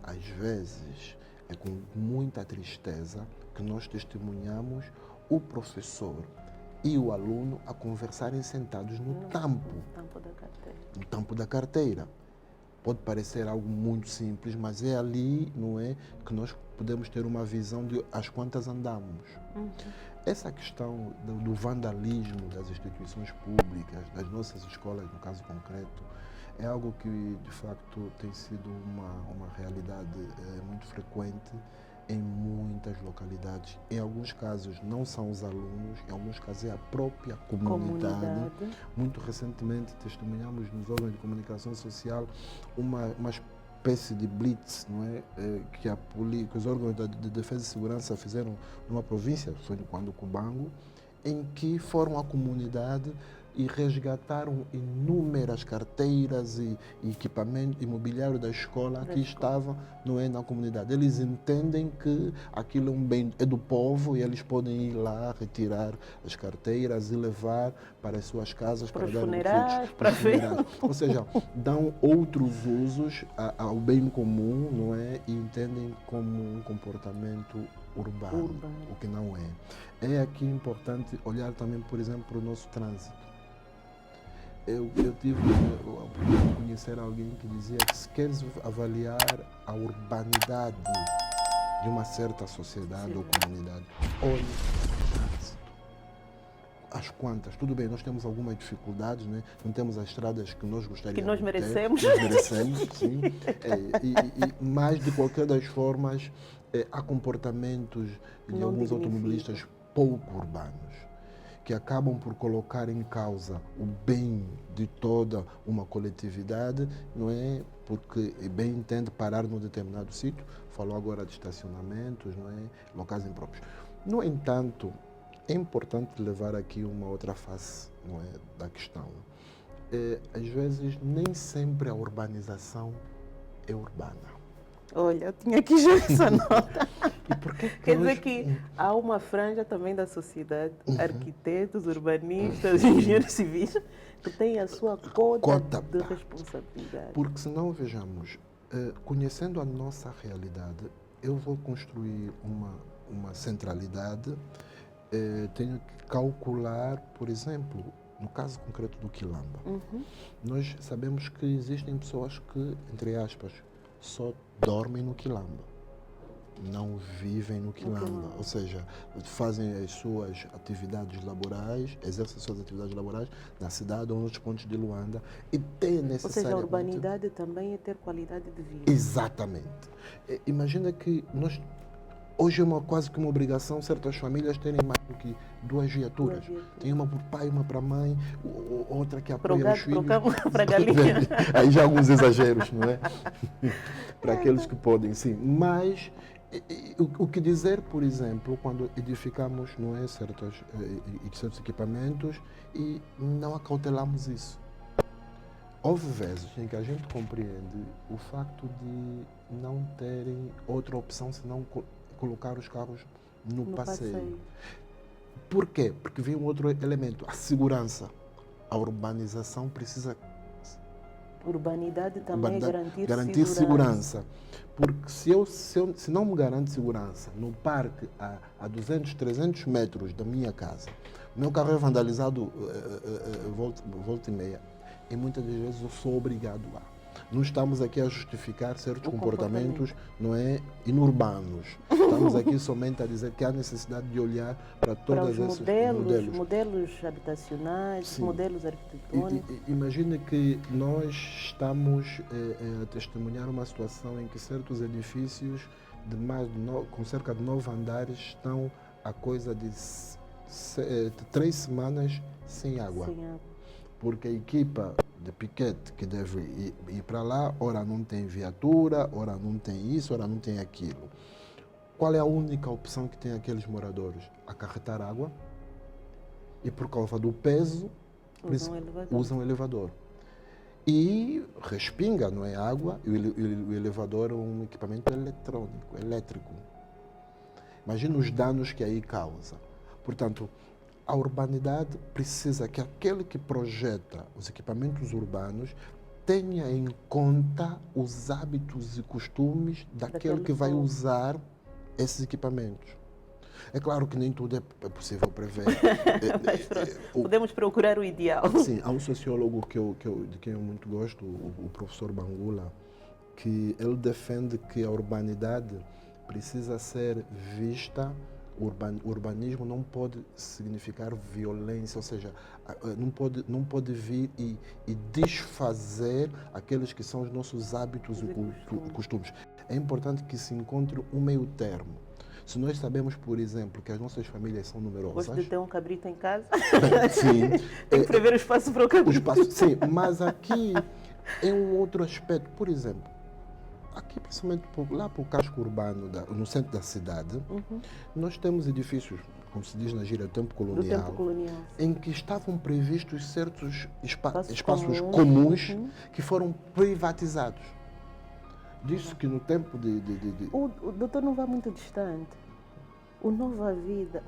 Às vezes, é com muita tristeza que nós testemunhamos o professor e o aluno a conversarem sentados no tampo da carteira. Pode parecer algo muito simples, mas é ali, não é, que nós podemos ter uma visão de às quantas andamos. Essa questão do vandalismo das instituições públicas, das nossas escolas, no caso concreto, é algo que, de facto, tem sido uma realidade muito frequente em muitas localidades. Em alguns casos não são os alunos, em alguns casos é a própria comunidade. Muito recentemente testemunhamos nos órgãos de comunicação social uma espécie de blitz, não é? Que os órgãos de defesa e segurança fizeram numa província, foi quando Cubango, em que foram à comunidade e resgataram inúmeras carteiras e equipamento imobiliário da escola que estava, não é, na comunidade. Eles entendem que aquilo é um bem do povo e eles podem ir lá retirar as carteiras e levar para as suas casas para dar funerais, para ver. Ou seja, dão outros usos ao bem comum, não é, e entendem como um comportamento urbano, o que não é. É aqui importante olhar também, por exemplo, para o nosso trânsito. Eu tive a oportunidade de conhecer alguém que dizia que se queres avaliar a urbanidade de uma certa sociedade ou comunidade, olhe o trânsito. As quantas, tudo bem, nós temos algumas dificuldades, né? Não temos as estradas que nós gostaríamos que nós merecemos. De ter, nós merecemos, sim. Mas, de qualquer das formas, há comportamentos de alguns automobilistas pouco urbanos, que acabam por colocar em causa o bem de toda uma coletividade, não é? Porque bem entende parar num determinado sítio, falou agora de estacionamentos, não é? Locais impróprios. No entanto, é importante levar aqui uma outra face, não é, da questão. Às vezes, nem sempre a urbanização é urbana. Olha, eu tinha aqui já essa nota. E por que Quer dizer que há uma franja também da sociedade, arquitetos, urbanistas, engenheiros civis, que têm a sua cota de responsabilidade. Porque senão, vejamos, conhecendo a nossa realidade, eu vou construir uma centralidade, tenho que calcular, por exemplo, no caso concreto do Quilamba, nós sabemos que existem pessoas que, entre aspas, só dormem no Quilamba, não vivem no Quilamba, ou seja, fazem as suas atividades laborais, exercem as suas atividades laborais na cidade ou nos pontos de Luanda e têm necessariamente... Ou seja, a urbanidade também é ter qualidade de vida. Exatamente. Imagina que nós... Hoje é quase que uma obrigação certas famílias terem mais do que 2 viaturas. Tem uma para o pai, uma para a mãe, outra que apoia os filhos. Para a galinha. Aí já alguns exageros, não é? Para aqueles que podem, sim. Mas o que dizer, por exemplo, quando edificamos, não é, certos equipamentos e não acautelamos isso. Houve vezes em que a gente compreende o facto de não terem outra opção senão colocar os carros no passeio. Por quê? Porque vem um outro elemento, a segurança. A urbanização precisa... Urbanidade também é garantir segurança. Porque se não me garante segurança no parque a 200, 300 metros da minha casa, o meu carro é vandalizado volta e meia, e muitas das vezes eu sou obrigado a... Não estamos aqui a justificar certos comportamentos, não é, inurbanos. Estamos aqui somente a dizer que há necessidade de olhar para todos esses modelos habitacionais, sim, modelos arquitetônicos. Imagine que nós estamos a testemunhar uma situação em que certos edifícios com cerca de 9 andares estão a coisa de 3 semanas sem água. Porque a equipa de piquete que deve ir para lá, ora não tem viatura, ora não tem isso, ora não tem aquilo. Qual é a única opção que tem aqueles moradores? Acarretar água e, por causa do peso, usam elevador. E respinga, não é água, e o elevador é um equipamento eletrônico, elétrico. Imagina os danos que aí causa. Portanto, a urbanidade precisa que aquele que projeta os equipamentos urbanos tenha em conta os hábitos e costumes daquele que vai usar esses equipamentos. É claro que nem tudo é possível prever. Mas pronto, podemos procurar o ideal. Sim, há um sociólogo de quem eu muito gosto, o professor Bangula, que ele defende que a urbanidade precisa ser vista. O urbanismo não pode significar violência, ou seja, não pode vir e desfazer aqueles que são os nossos hábitos e costumes. É importante que se encontre um meio termo. Se nós sabemos, por exemplo, que as nossas famílias são numerosas... Gosto de ter um cabrito em casa. Sim. Tem que prever o espaço para o cabrito. Sim, mas aqui é um outro aspecto. Por exemplo, aqui, principalmente lá para o casco urbano, no centro da cidade, nós temos edifícios, como se diz na gíria, do tempo colonial, em que estavam previstos certos espaços comuns que foram privatizados. Diz-se que no tempo O doutor não vai muito distante. O Nova Vida,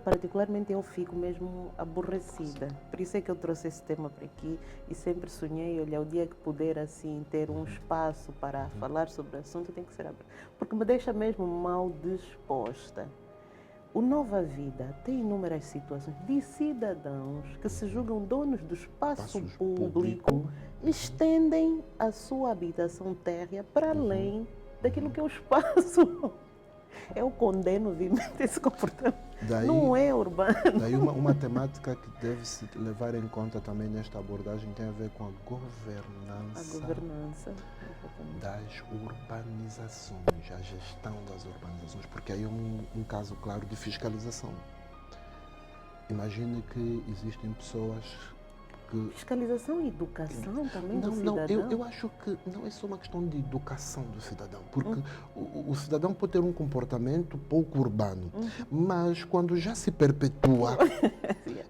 particularmente eu fico mesmo aborrecida. Por isso é que eu trouxe esse tema para aqui e sempre sonhei, olha, o dia que puder assim ter um espaço para falar sobre o assunto tem que ser aberto. Porque me deixa mesmo mal disposta. O Nova Vida tem inúmeras situações de cidadãos que se julgam donos do espaço público, estendem a sua habitação térrea para além daquilo que é o espaço. Eu condeno vivamente esse comportamento. Não é urbano. Daí uma temática que deve-se levar em conta também nesta abordagem tem a ver com a governança das urbanizações, a gestão das urbanizações, porque aí é um caso claro de fiscalização. Imagine que existem pessoas que... Fiscalização e educação também do cidadão? Não, eu acho que não é só uma questão de educação do cidadão, porque o cidadão pode ter um comportamento pouco urbano, mas quando já se perpetua,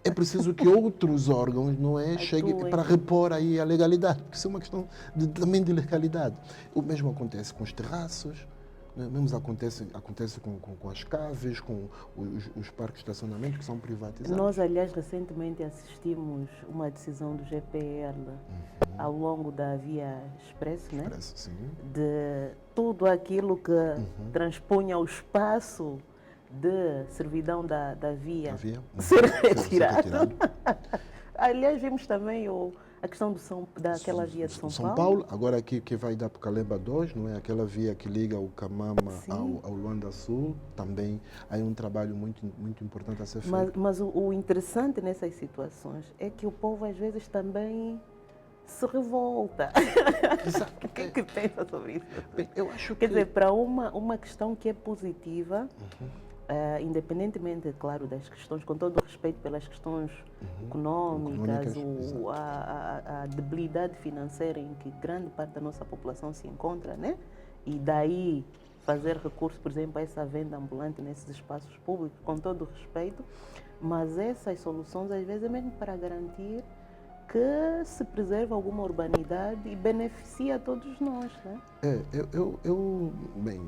é preciso que outros órgãos, não é, cheguem para repor aí a legalidade, porque isso é uma questão também de legalidade. O mesmo acontece com os terraços, mesmo acontece com as caves, com os parques de estacionamento que são privatizados. Nós, aliás, recentemente assistimos uma decisão do GPL ao longo da Via Expresso, né? Sim. De tudo aquilo que transpunha o espaço de servidão da via ser retirado. Aliás, vimos também a questão daquela via de São Paulo. Agora aqui que vai dar para o Calemba 2, não é? Aquela via que liga o Camama ao Luanda Sul, também há um trabalho muito importante a ser feito. Mas o interessante nessas situações é que o povo às vezes também se revolta. Exato. O que é que pensa sobre isso? Bem, eu acho Quer dizer, para uma questão que é positiva, independentemente, claro, das questões, com todo o respeito pelas questões econômicas, a debilidade financeira em que grande parte da nossa população se encontra, né? E daí fazer recurso, por exemplo, a essa venda ambulante nesses espaços públicos, com todo o respeito, mas essas soluções às vezes é mesmo para garantir que se preserva alguma urbanidade e beneficia a todos nós, né? Bem,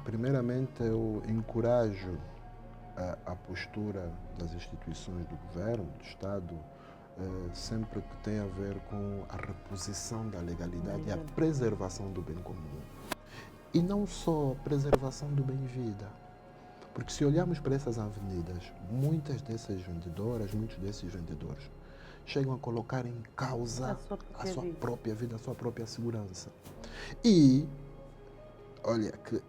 primeiramente eu encorajo a postura das instituições do governo, do Estado, sempre que tem a ver com a reposição da legalidade e a preservação do bem comum. E não só a preservação do bem-vida, porque se olharmos para essas avenidas, muitas dessas vendedoras, muitos desses vendedores, chegam a colocar em causa a sua própria vida, a sua própria segurança. E, olha, que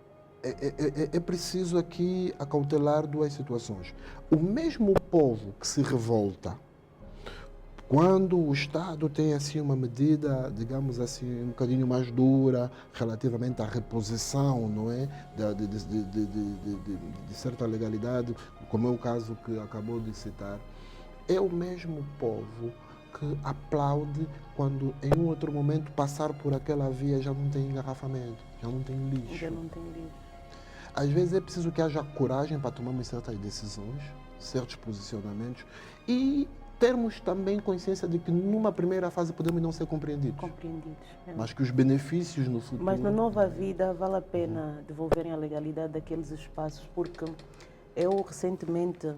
é preciso aqui acautelar duas situações. O mesmo povo que se revolta quando o Estado tem assim uma medida, digamos assim, um bocadinho mais dura relativamente à reposição, não é, de certa legalidade, como é o caso que acabou de citar, é o mesmo povo que aplaude quando em um outro momento passar por aquela via já não tem engarrafamento, já não tem lixo. Já não tem lixo. Às vezes é preciso que haja coragem para tomarmos certas decisões, certos posicionamentos e termos também consciência de que numa primeira fase podemos não ser compreendidos, mas que os benefícios no futuro... Mas na nova vida vale a pena devolverem a legalidade daqueles espaços, porque eu recentemente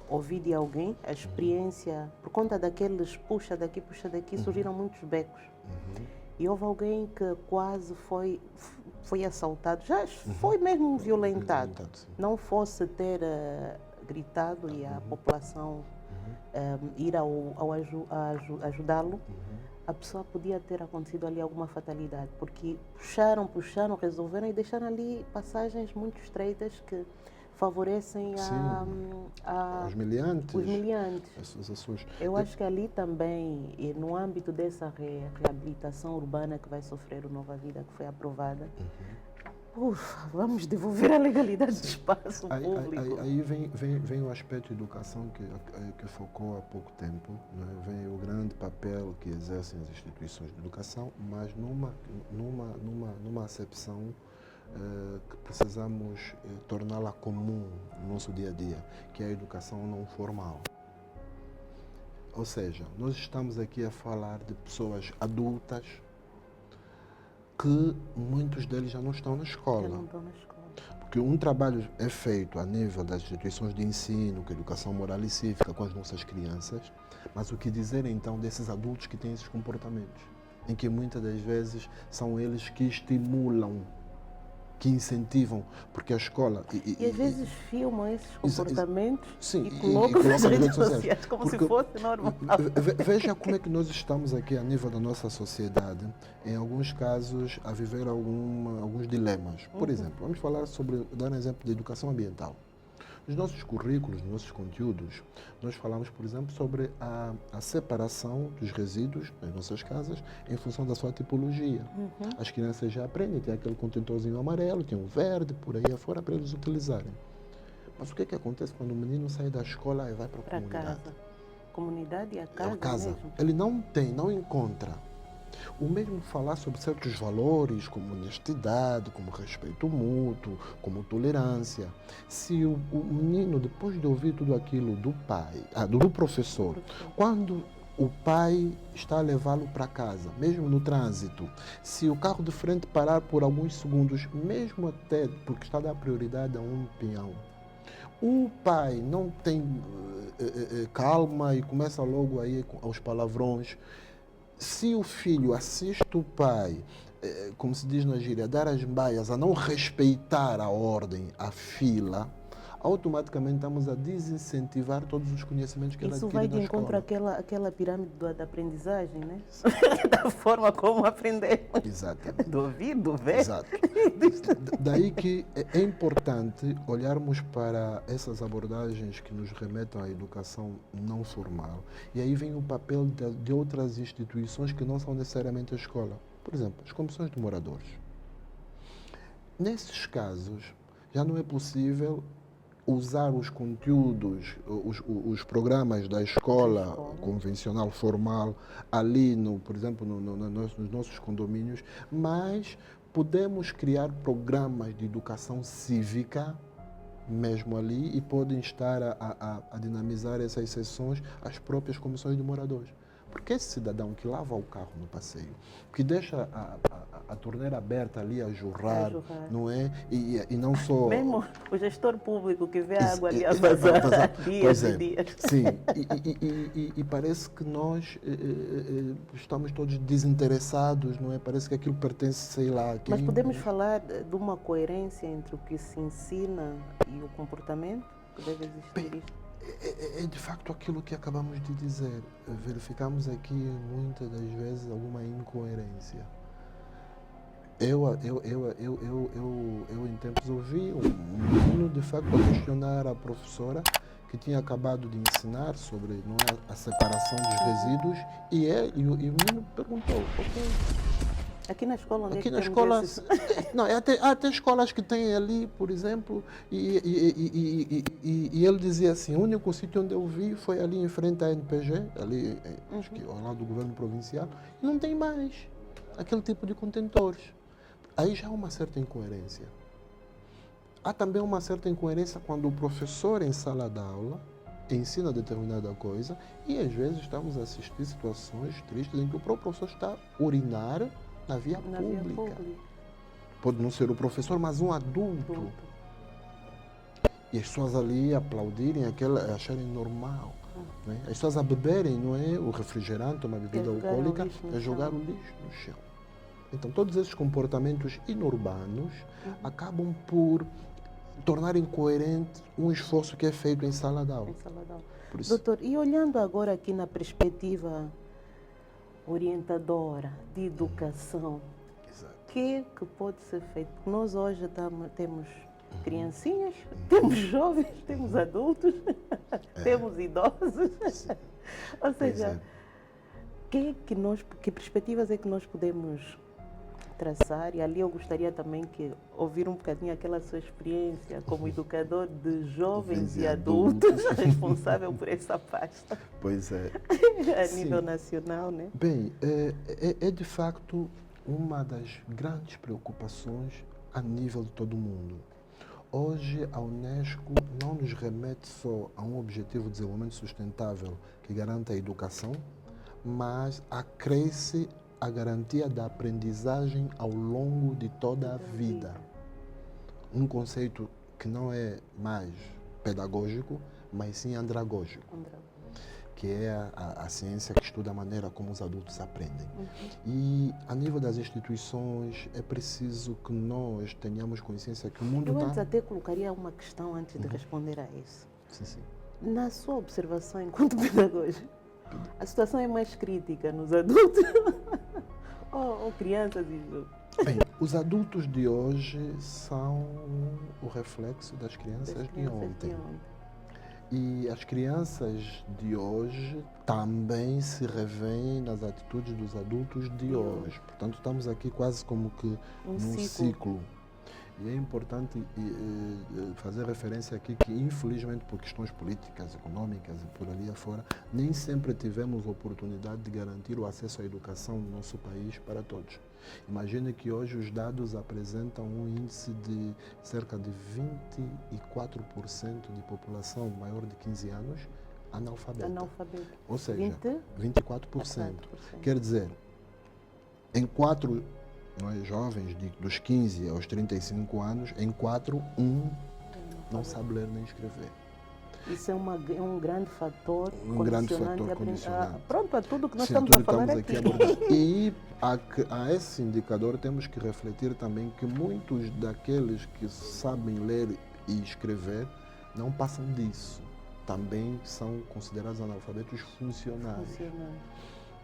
ouvi de alguém a experiência, por conta daqueles puxa daqui, surgiram muitos becos. E houve alguém que quase foi assaltado, já foi mesmo violentado. Não fosse ter gritado e a população ir ajudá-lo, a pessoa podia ter acontecido ali alguma fatalidade, porque puxaram, resolveram e deixaram ali passagens muito estreitas que favorecem os miliantes. Eu acho que ali também, e no âmbito dessa reabilitação urbana que vai sofrer o Nova Vida, que foi aprovada, vamos devolver a legalidade do espaço público. Aí vem o aspecto de educação que focou há pouco tempo, né? Vem o grande papel que exercem as instituições de educação, mas numa acepção que precisamos torná-la comum no nosso dia a dia, que é a educação não formal. Ou seja, nós estamos aqui a falar de pessoas adultas que muitos deles já não estão na escola. Porque um trabalho é feito a nível das instituições de ensino, com educação moral e cívica com as nossas crianças, mas o que dizer então desses adultos que têm esses comportamentos, em que muitas das vezes são eles que estimulam, que incentivam, porque a escola... E às vezes filmam esses comportamentos sim, e colocam nas redes sociais como se fosse normal. Veja como é que nós estamos aqui a nível da nossa sociedade, em alguns casos, a viver alguns dilemas. Por exemplo, vamos dar um exemplo de educação ambiental. Nos nossos currículos, nos nossos conteúdos, nós falamos, por exemplo, sobre a separação dos resíduos nas nossas casas em função da sua tipologia. As crianças já aprendem, tem aquele contentorzinho amarelo, tem um verde, por aí afora, para eles utilizarem. Mas o que é que acontece quando o menino sai da escola e vai para a comunidade? Casa. Comunidade e a casa mesmo. Ele não encontra. O mesmo falar sobre certos valores, como honestidade, como respeito mútuo, como tolerância. Se o menino, depois de ouvir tudo aquilo do pai, do professor, quando o pai está a levá-lo para casa, mesmo no trânsito, se o carro de frente parar por alguns segundos, mesmo até porque está a dar prioridade a um peão, o pai não tem calma e começa logo aí aos palavrões. Se o filho assiste o pai, como se diz na gíria, a dar as baias, a não respeitar a ordem, a fila, automaticamente estamos a desincentivar todos os conhecimentos que ele adquire na escola. Isso vai de encontro àquela pirâmide da aprendizagem, né? Da forma como aprender. Exatamente. Do ouvido, ver. Exato. Daí que é importante olharmos para essas abordagens que nos remetem à educação não formal. E aí vem o papel de outras instituições que não são necessariamente a escola. Por exemplo, as comissões de moradores. Nesses casos, já não é possível usar os conteúdos, os programas da escola convencional, formal, ali, por exemplo, nos nossos condomínios, mas podemos criar programas de educação cívica mesmo ali e podem estar a dinamizar essas sessões as próprias comissões de moradores. Porque esse cidadão que lava o carro no passeio, que deixa a torneira aberta ali a jorrar, não é? E não só... Mesmo o gestor público que vê a água ali a vazar dias e dias. Sim, e parece que nós estamos todos desinteressados, não é? Parece que aquilo pertence, sei lá, a quem... Mas podemos falar de uma coerência entre o que se ensina e o comportamento que deve existir isto? É de facto aquilo que acabamos de dizer. Verificamos aqui muitas das vezes alguma incoerência. Eu em tempos ouvi um menino de facto a questionar a professora que tinha acabado de ensinar sobre a separação dos resíduos e o menino perguntou, ok. Aqui na escola, onde aqui é que na escola, não, há até escolas que têm ali, por exemplo, e ele dizia assim, o único sítio onde eu vi foi ali em frente à NPG, ali, acho que ao lado do governo provincial, e não tem mais aquele tipo de contentores. Aí já há uma certa incoerência. Há também uma certa incoerência quando o professor em sala de aula ensina determinada coisa e às vezes estamos a assistir situações tristes em que o próprio professor está a urinar na via pública. Pode não ser o professor, mas um adulto. E as pessoas ali aplaudirem, acharem normal. Né? As pessoas a beberem, não é? O refrigerante, uma bebida alcoólica, a jogar o lixo no chão. Então, todos esses comportamentos inorbanos acabam por tornar incoerente um esforço que é feito em sala de aula. Por isso... Doutor, e olhando agora aqui na perspectiva orientadora de educação, o que pode ser feito? Porque nós hoje temos criancinhas, temos jovens, temos adultos, temos idosos. Ou seja, que perspectivas é que nós podemos traçar? E ali eu gostaria também de ouvir um bocadinho aquela sua experiência como educador de jovens e adultos, responsável por essa pasta. Pois é. A nível nacional, né? Bem, é de facto uma das grandes preocupações a nível de todo o mundo. Hoje, a Unesco não nos remete só a um objetivo de desenvolvimento sustentável que garanta a educação, mas acresce a garantia da aprendizagem ao longo de toda a vida. Um conceito que não é mais pedagógico, mas sim andragógico, que é a ciência que estuda a maneira como os adultos aprendem. E, a nível das instituições, é preciso que nós tenhamos consciência que o mundo está... Eu antes até colocaria uma questão antes de responder a isso. Sim. Na sua observação enquanto pedagogo, a situação é mais crítica nos adultos ou crianças? Bem, os adultos de hoje são o reflexo das crianças de ontem. E as crianças de hoje também se revêem nas atitudes dos adultos de hoje. Portanto, estamos aqui quase como que num ciclo. E é importante fazer referência aqui que, infelizmente, por questões políticas, econômicas e por ali afora, nem sempre tivemos oportunidade de garantir o acesso à educação no nosso país para todos. Imagine que hoje os dados apresentam um índice de cerca de 24% de população maior de 15 anos analfabeta. Ou seja, 24%. Quer dizer, em 4 jovens dos 15 aos 35 anos, em 4, não sabe ler nem escrever. Isso é um grande fator condicionante. Pronto, a tudo que nós estamos a falar aqui. E a esse indicador temos que refletir também que muitos daqueles que sabem ler e escrever não passam disso. Também são considerados analfabetos funcionais.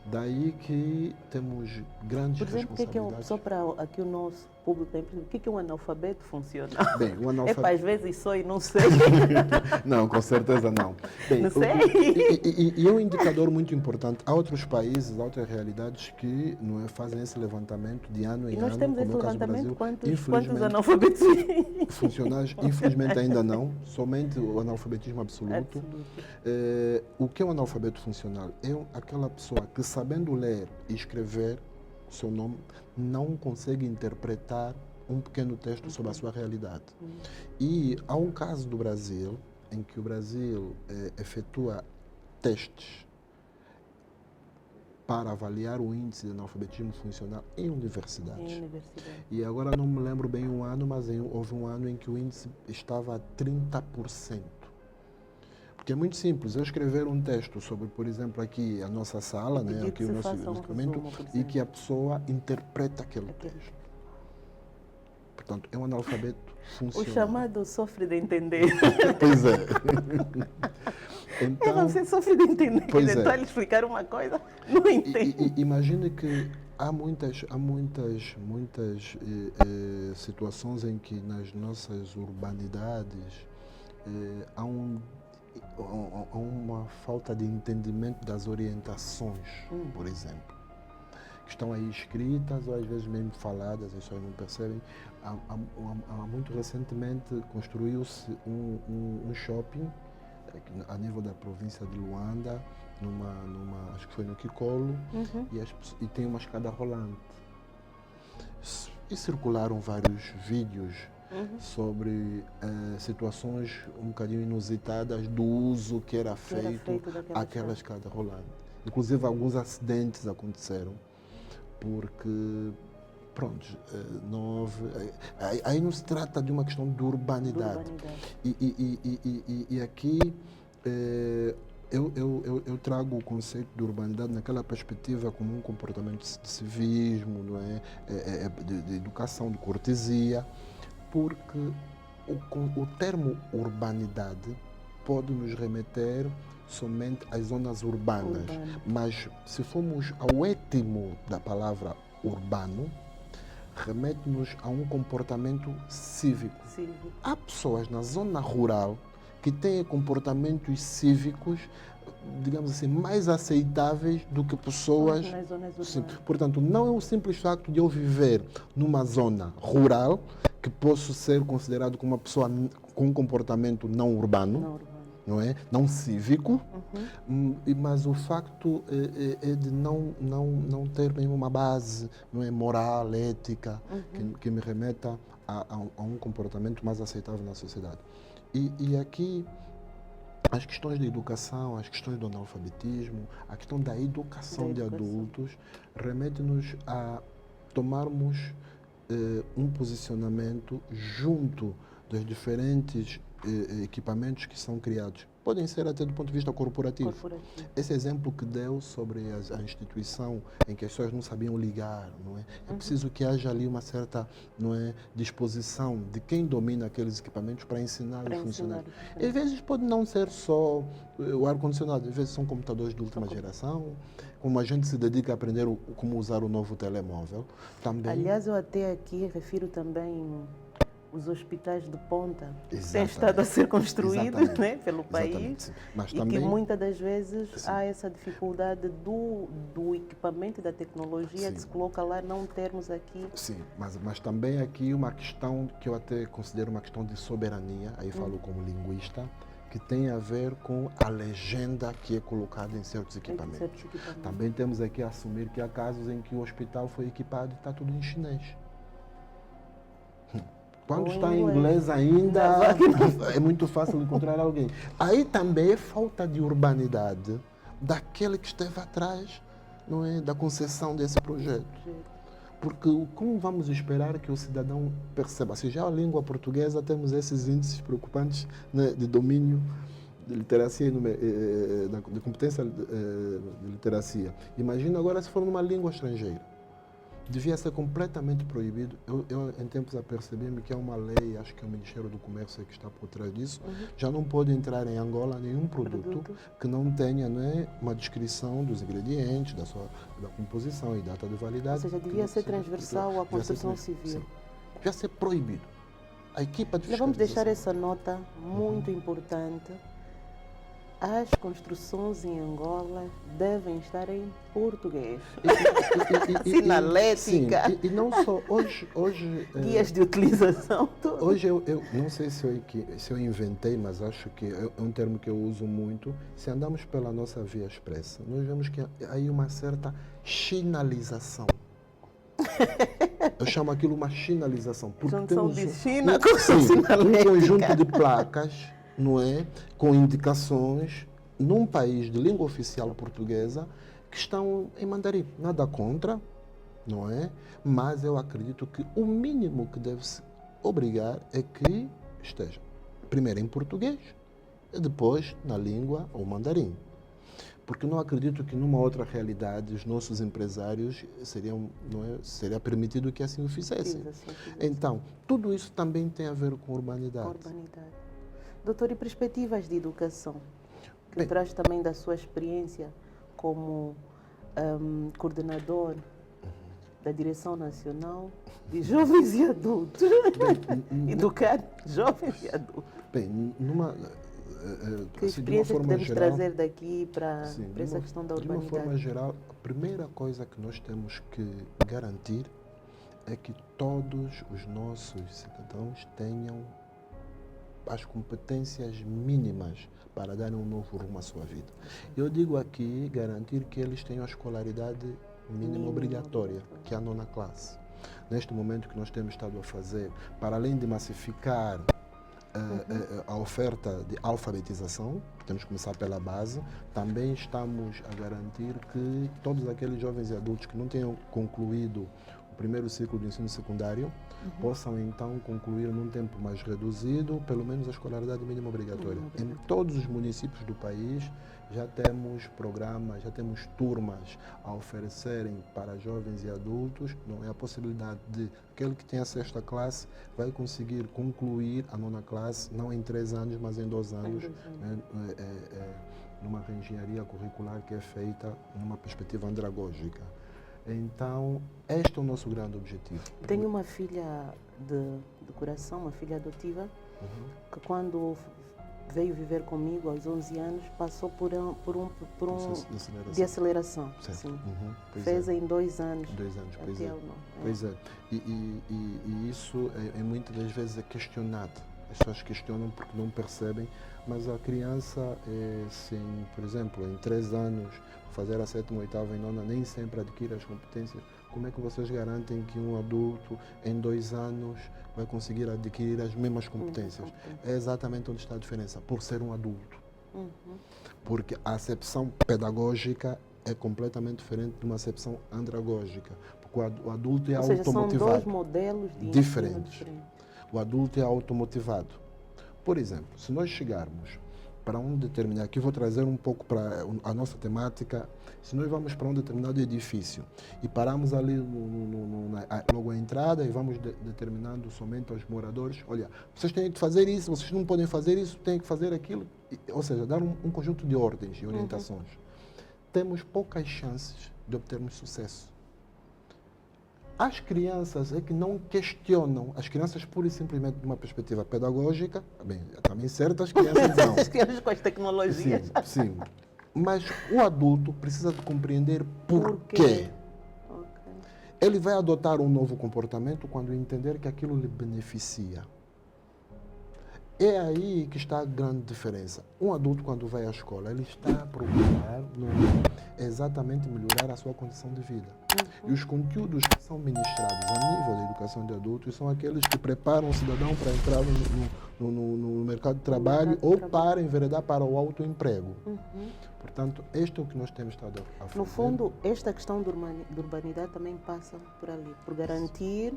Daí que temos grandes responsabilidades. Só para aqui o nosso público tem o que é um analfabeto funcional? Bem, um analfabeto... É para às vezes sou e não sei. Não, com certeza não. Bem, não sei. E é um indicador muito importante. Há outros países, outras realidades que fazem esse levantamento de ano em ano. E nós temos esse levantamento, quantos analfabetos funcionais? Infelizmente ainda não, somente o analfabetismo absoluto. O que é um analfabeto funcional? É aquela pessoa que, sabendo ler e escrever o seu nome, não consegue interpretar um pequeno texto sobre a sua realidade. E há um caso do Brasil, em que o Brasil efetua testes para avaliar o índice de analfabetismo funcional em universidades. E agora não me lembro bem o ano, mas houve um ano em que o índice estava a 30%. Porque é muito simples, eu escrever um texto sobre, por exemplo, aqui a nossa sala, né, aqui o nosso instrumento, e que a pessoa interpreta aquele texto. Portanto, é um analfabeto funcional. O chamado sofre de entender. Pois é. Então, você sofre de entender. Então, ele explicar uma coisa, não entende. Imagine que há muitas situações em que nas nossas urbanidades há uma falta de entendimento das orientações, por exemplo, que estão aí escritas ou às vezes mesmo faladas, as pessoas não percebem. Muito recentemente construiu-se um shopping a nível da província de Luanda, acho que foi no Kikolo, e tem uma escada rolante. E circularam vários vídeos sobre situações um bocadinho inusitadas do uso que era feito àquela escada rolante. Inclusive, alguns acidentes aconteceram, porque, pronto, não houve... Aí não se trata de uma questão de urbanidade. E aqui eu trago o conceito de urbanidade naquela perspectiva como um comportamento de civismo, não é? De educação, de cortesia, porque o termo urbanidade pode nos remeter somente às zonas urbanas, mas se formos ao étimo da palavra urbano, remete-nos a um comportamento cívico. Há pessoas na zona rural que têm comportamentos cívicos, digamos assim, mais aceitáveis do que pessoas... nas zonas urbanas. Sim. Portanto, não é o simples facto de eu viver numa zona rural que posso ser considerado como uma pessoa com um comportamento não urbano. Não é? Não cívico, mas o facto é de não ter mesmo uma base, não é, moral, ética, que me remeta a um comportamento mais aceitável na sociedade. E aqui, as questões da educação, as questões do analfabetismo, a questão da educação de adultos, remete-nos a tomarmos um posicionamento junto dos diferentes equipamentos que são criados. Podem ser até do ponto de vista corporativo. Esse exemplo que deu sobre a instituição em que as pessoas não sabiam ligar, não é? É preciso que haja ali uma certa, não é, disposição de quem domina aqueles equipamentos para ensinar os funcionários. Às vezes pode não ser só o ar-condicionado, às vezes são computadores de última geração, como a gente se dedica a aprender como usar o novo telemóvel. Também. Aliás, eu até aqui refiro também os hospitais de ponta que têm estado a ser construídos, né, pelo país. Mas e também, que muitas das vezes há essa dificuldade do equipamento e da tecnologia que se coloca lá, não termos aqui. Sim, mas também aqui uma questão que eu até considero uma questão de soberania, aí falo como linguista, que tem a ver com a legenda que é colocada em certos equipamentos. Também temos aqui a assumir que há casos em que o hospital foi equipado e está tudo em chinês. Quando está em inglês ainda, é muito fácil encontrar alguém. Aí também é falta de urbanidade daquele que esteve atrás, não é, da concessão desse projeto. Porque como vamos esperar que o cidadão perceba? Se já a língua portuguesa temos esses índices preocupantes, né, de domínio de literacia, de competência de literacia. Imagina agora se for numa língua estrangeira. Devia ser completamente proibido. Eu em tempos apercebi-me que há uma lei, acho que é o Ministério do Comércio que está por trás disso, já não pode entrar em Angola nenhum produto que não tenha, né, uma descrição dos ingredientes, da composição e data de validade. Ou seja, devia ser transversal à construção civil. Sim. Devia ser proibido. A equipa de vamos deixar essa nota muito importante. As construções em Angola devem estar em português. Sinalética. E não só hoje guias de utilização. Tudo. Hoje eu não sei se eu inventei, mas acho que é um termo que eu uso muito. Se andamos pela nossa via expressa, nós vemos que há aí uma certa chinalização. Eu chamo aquilo uma chinalização. Porque junção temos de China com um conjunto de placas, não é, com indicações num país de língua oficial portuguesa que estão em mandarim. Nada contra, não é? Mas eu acredito que o mínimo que deve-se obrigar é que esteja primeiro em português e depois na língua ou mandarim. Porque não acredito que numa outra realidade os nossos empresários seria permitido que assim o fizessem. Então, tudo isso também tem a ver com urbanidade. Doutor, e perspectivas de educação? Que traz também da sua experiência como coordenador da Direção Nacional de Jovens e Adultos. Educar jovens e adultos. Bem, que experiências podemos trazer daqui para essa questão da urbanidade? De uma forma geral, a primeira coisa que nós temos que garantir é que todos os nossos cidadãos tenham as competências mínimas para darem um novo rumo à sua vida. Eu digo aqui garantir que eles tenham a escolaridade mínima obrigatória, que é a 9ª classe. neste momento que nós temos estado a fazer, para além de massificar a oferta de alfabetização, temos que começar pela base, também estamos a garantir que todos aqueles jovens e adultos que não tenham concluído o primeiro ciclo do ensino secundário possam então concluir num tempo mais reduzido, pelo menos a escolaridade mínima obrigatória. Em todos os municípios do país já temos programas, já temos turmas a oferecerem para jovens e adultos, não é a possibilidade de aquele que tem a 6ª classe vai conseguir concluir a 9ª classe, não em 3 anos, mas em 2 anos, numa reengenharia curricular que é feita numa perspectiva andragógica. Então, este é o nosso grande objetivo. Tenho uma filha de coração, uma filha adotiva, que quando veio viver comigo aos 11 anos, passou por um de aceleração. Sim. Fez em 2 anos. 2 anos, pois até é. eu não. Pois é. E isso muitas das vezes é questionado. As pessoas questionam porque não percebem, mas a criança, por exemplo, em 3 anos, fazer a 7ª, 8ª e 9ª, nem sempre adquire as competências. Como é que vocês garantem que um adulto, em 2 anos, vai conseguir adquirir as mesmas competências? É exatamente onde está a diferença, por ser um adulto. Porque a acepção pedagógica é completamente diferente de uma acepção andragógica. Porque o adulto é Ou seja, automotivado. são 2 modelos de diferentes. ensino. O adulto é automotivado. Por exemplo, se nós chegarmos para um determinado, aqui vou trazer um pouco para a nossa temática, se nós vamos para um determinado edifício e paramos ali logo à entrada e vamos determinando somente aos moradores, olha, vocês têm que fazer isso, vocês não podem fazer isso, têm que fazer aquilo, ou seja, dar um conjunto de ordens e orientações. Temos poucas chances de obtermos sucesso. As crianças é que não questionam, as crianças pura e simplesmente de uma perspectiva pedagógica, bem, também certas crianças não. As crianças com as tecnologias. Sim, mas o adulto precisa de compreender por quê. Ele vai adotar um novo comportamento quando entender que aquilo lhe beneficia. É aí que está a grande diferença. Um adulto, quando vai à escola, ele está a procurar exatamente melhorar a sua condição de vida. E os conteúdos que são ministrados a nível da educação de adultos são aqueles que preparam o cidadão para entrar no mercado de trabalho ou para enveredar para o autoemprego. Portanto, este é o que nós temos estado a fazer. No fundo, esta questão de urbanidade também passa por ali, por garantir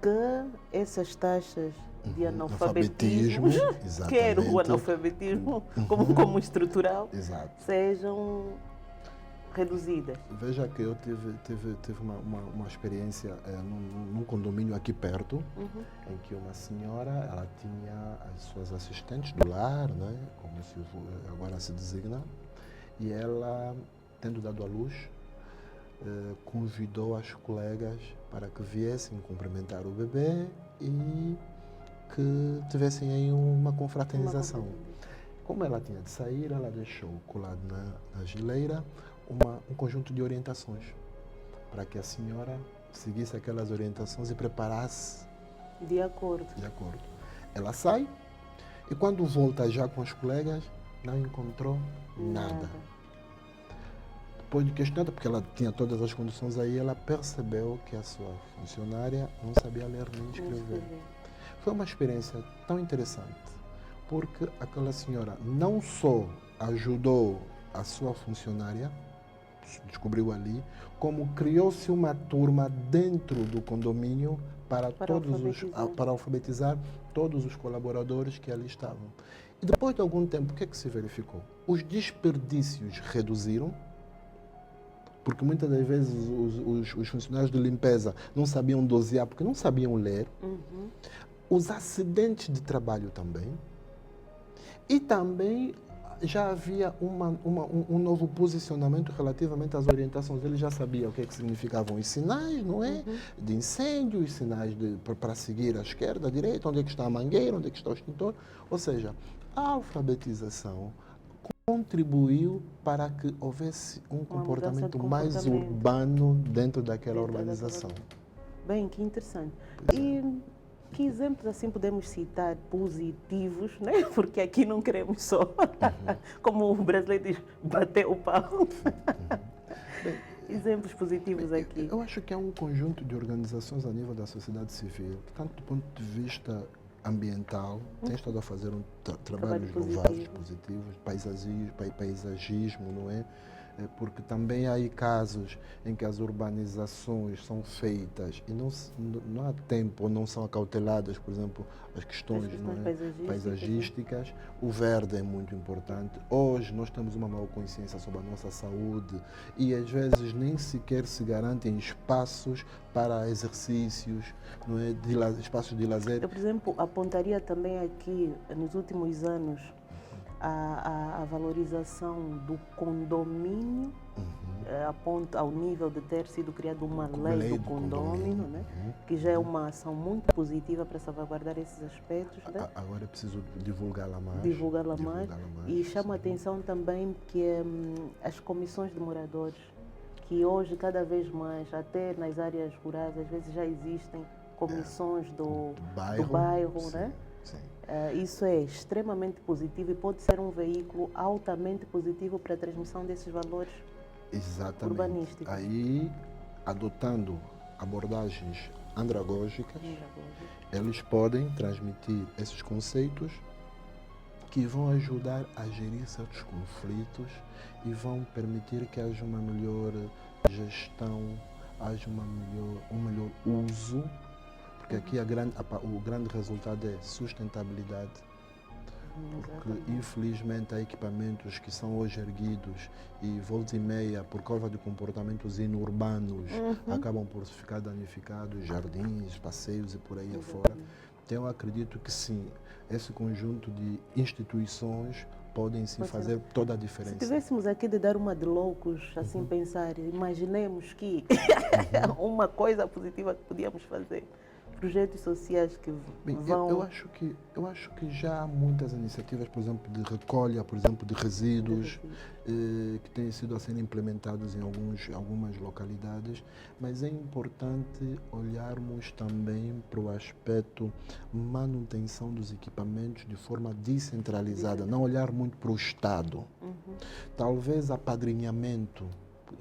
que essas taxas de analfabetismo, quer o analfabetismo como estrutural, sejam reduzidas. Veja que eu tive uma experiência num condomínio aqui perto, em que uma senhora, ela tinha as suas assistentes do lar, né, como agora se designa, e ela, tendo dado à luz, convidou as colegas para que viessem cumprimentar o bebê e que tivessem aí uma confraternização. Como ela tinha de sair, ela deixou colado na geleira um conjunto de orientações para que a senhora seguisse aquelas orientações e preparasse de acordo. Ela sai e quando volta já com as colegas, não encontrou nada. Depois de questionar, porque ela tinha todas as condições aí, ela percebeu que a sua funcionária não sabia ler nem escrever. Foi uma experiência tão interessante, porque aquela senhora não só ajudou a sua funcionária, descobriu ali, como criou-se uma turma dentro do condomínio para alfabetizar todos os colaboradores que ali estavam. E depois de algum tempo, o que é que se verificou? Os desperdícios reduziram, porque muitas das vezes os funcionários de limpeza não sabiam dosear, porque não sabiam ler. Os acidentes de trabalho também. E também já havia um novo posicionamento relativamente às orientações. Ele já sabia o que significavam os sinais, não é? De incêndio, os sinais para seguir à esquerda, à direita, onde é que está a mangueira, onde é que está o extintor. Ou seja, a alfabetização contribuiu para que houvesse um comportamento mais urbano dentro daquela organização. Bem, que interessante. E que exemplos assim podemos citar positivos, né? Porque aqui não queremos só, como o brasileiro diz, bater o pau. Bem, exemplos positivos aqui. Eu acho que é um conjunto de organizações a nível da sociedade civil, tanto do ponto de vista ambiental, tem estado a fazer trabalhos louváveis, positivos, paisagismo, não é? Porque também há aí casos em que as urbanizações são feitas e não há tempo, ou não são acauteladas, por exemplo, as questões não é? Paisagísticas. O verde é muito importante. Hoje nós temos uma maior consciência sobre a nossa saúde e às vezes nem sequer se garantem espaços para exercícios, não é? Espaços de lazer. Eu, por exemplo, apontaria também aqui, nos últimos anos, a valorização do condomínio, aponta ao nível de ter sido criada uma lei do condomínio, né? Que já é uma ação muito positiva para salvaguardar esses aspectos. Né? Agora é preciso divulgá-la mais. Divulgá-la mais. E chama a atenção também que as comissões de moradores, que hoje cada vez mais, até nas áreas rurais, às vezes já existem comissões do bairro, sim, né? Sim. Isso é extremamente positivo e pode ser um veículo altamente positivo para a transmissão desses valores urbanísticos. Aí, adotando abordagens andragógicas, eles podem transmitir esses conceitos que vão ajudar a gerir certos conflitos e vão permitir que haja uma melhor gestão, haja um melhor uso. Porque aqui o grande resultado é sustentabilidade, porque infelizmente há equipamentos que são hoje erguidos e volta e meia, por causa de comportamentos inurbanos, acabam por ficar danificados, jardins, passeios e por aí afora. Então eu acredito que sim, esse conjunto de instituições podem sim fazer toda a diferença. Se tivéssemos aqui de dar uma de loucos, assim pensar, imaginemos que uma coisa positiva que podíamos fazer. Projetos sociais que vão... Eu acho que já há muitas iniciativas, por exemplo, de recolha, por exemplo, de resíduos, que têm sido a ser implementados em algumas localidades, mas é importante olharmos também para o aspecto manutenção dos equipamentos de forma descentralizada, não olhar muito para o Estado. Talvez apadrinhamento.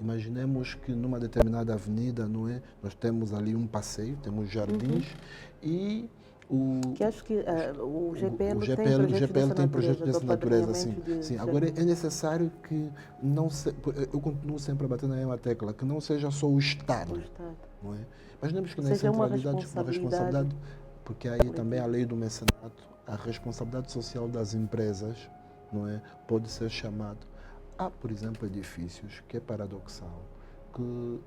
Imaginemos que numa determinada avenida, não é? Nós temos ali um passeio, temos jardins e que acho que o GPL tem projetos dessa natureza, sim. Agora é necessário que eu continuo sempre a bater na mesma tecla, que não seja só o Estado. Não é? Imaginemos que na centralidade, uma responsabilidade, porque aí também a lei do mecenato, a responsabilidade social das empresas, não é? Pode ser chamada. Há, por exemplo, edifícios que é paradoxal, que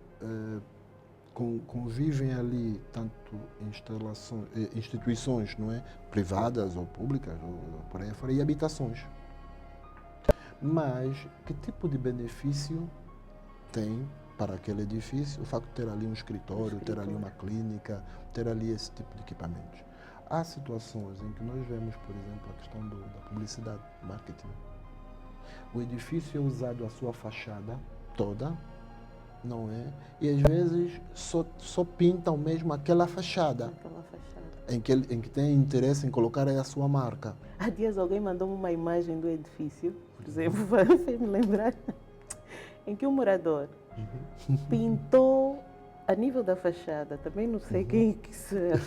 convivem ali tanto instituições, não é? Privadas ou públicas, ou por aí fora, e habitações. Mas que tipo de benefício tem para aquele edifício o facto de ter ali um escritório, ter ali uma clínica, ter ali esse tipo de equipamentos? Há situações em que nós vemos, por exemplo, a questão da publicidade, marketing. O edifício é usado a sua fachada toda, não é? E às vezes só pintam mesmo aquela fachada. Em que tem interesse em colocar a sua marca. Há dias alguém mandou-me uma imagem do edifício, por exemplo, fez-me lembrar, em que um morador pintou a nível da fachada, também não sei quem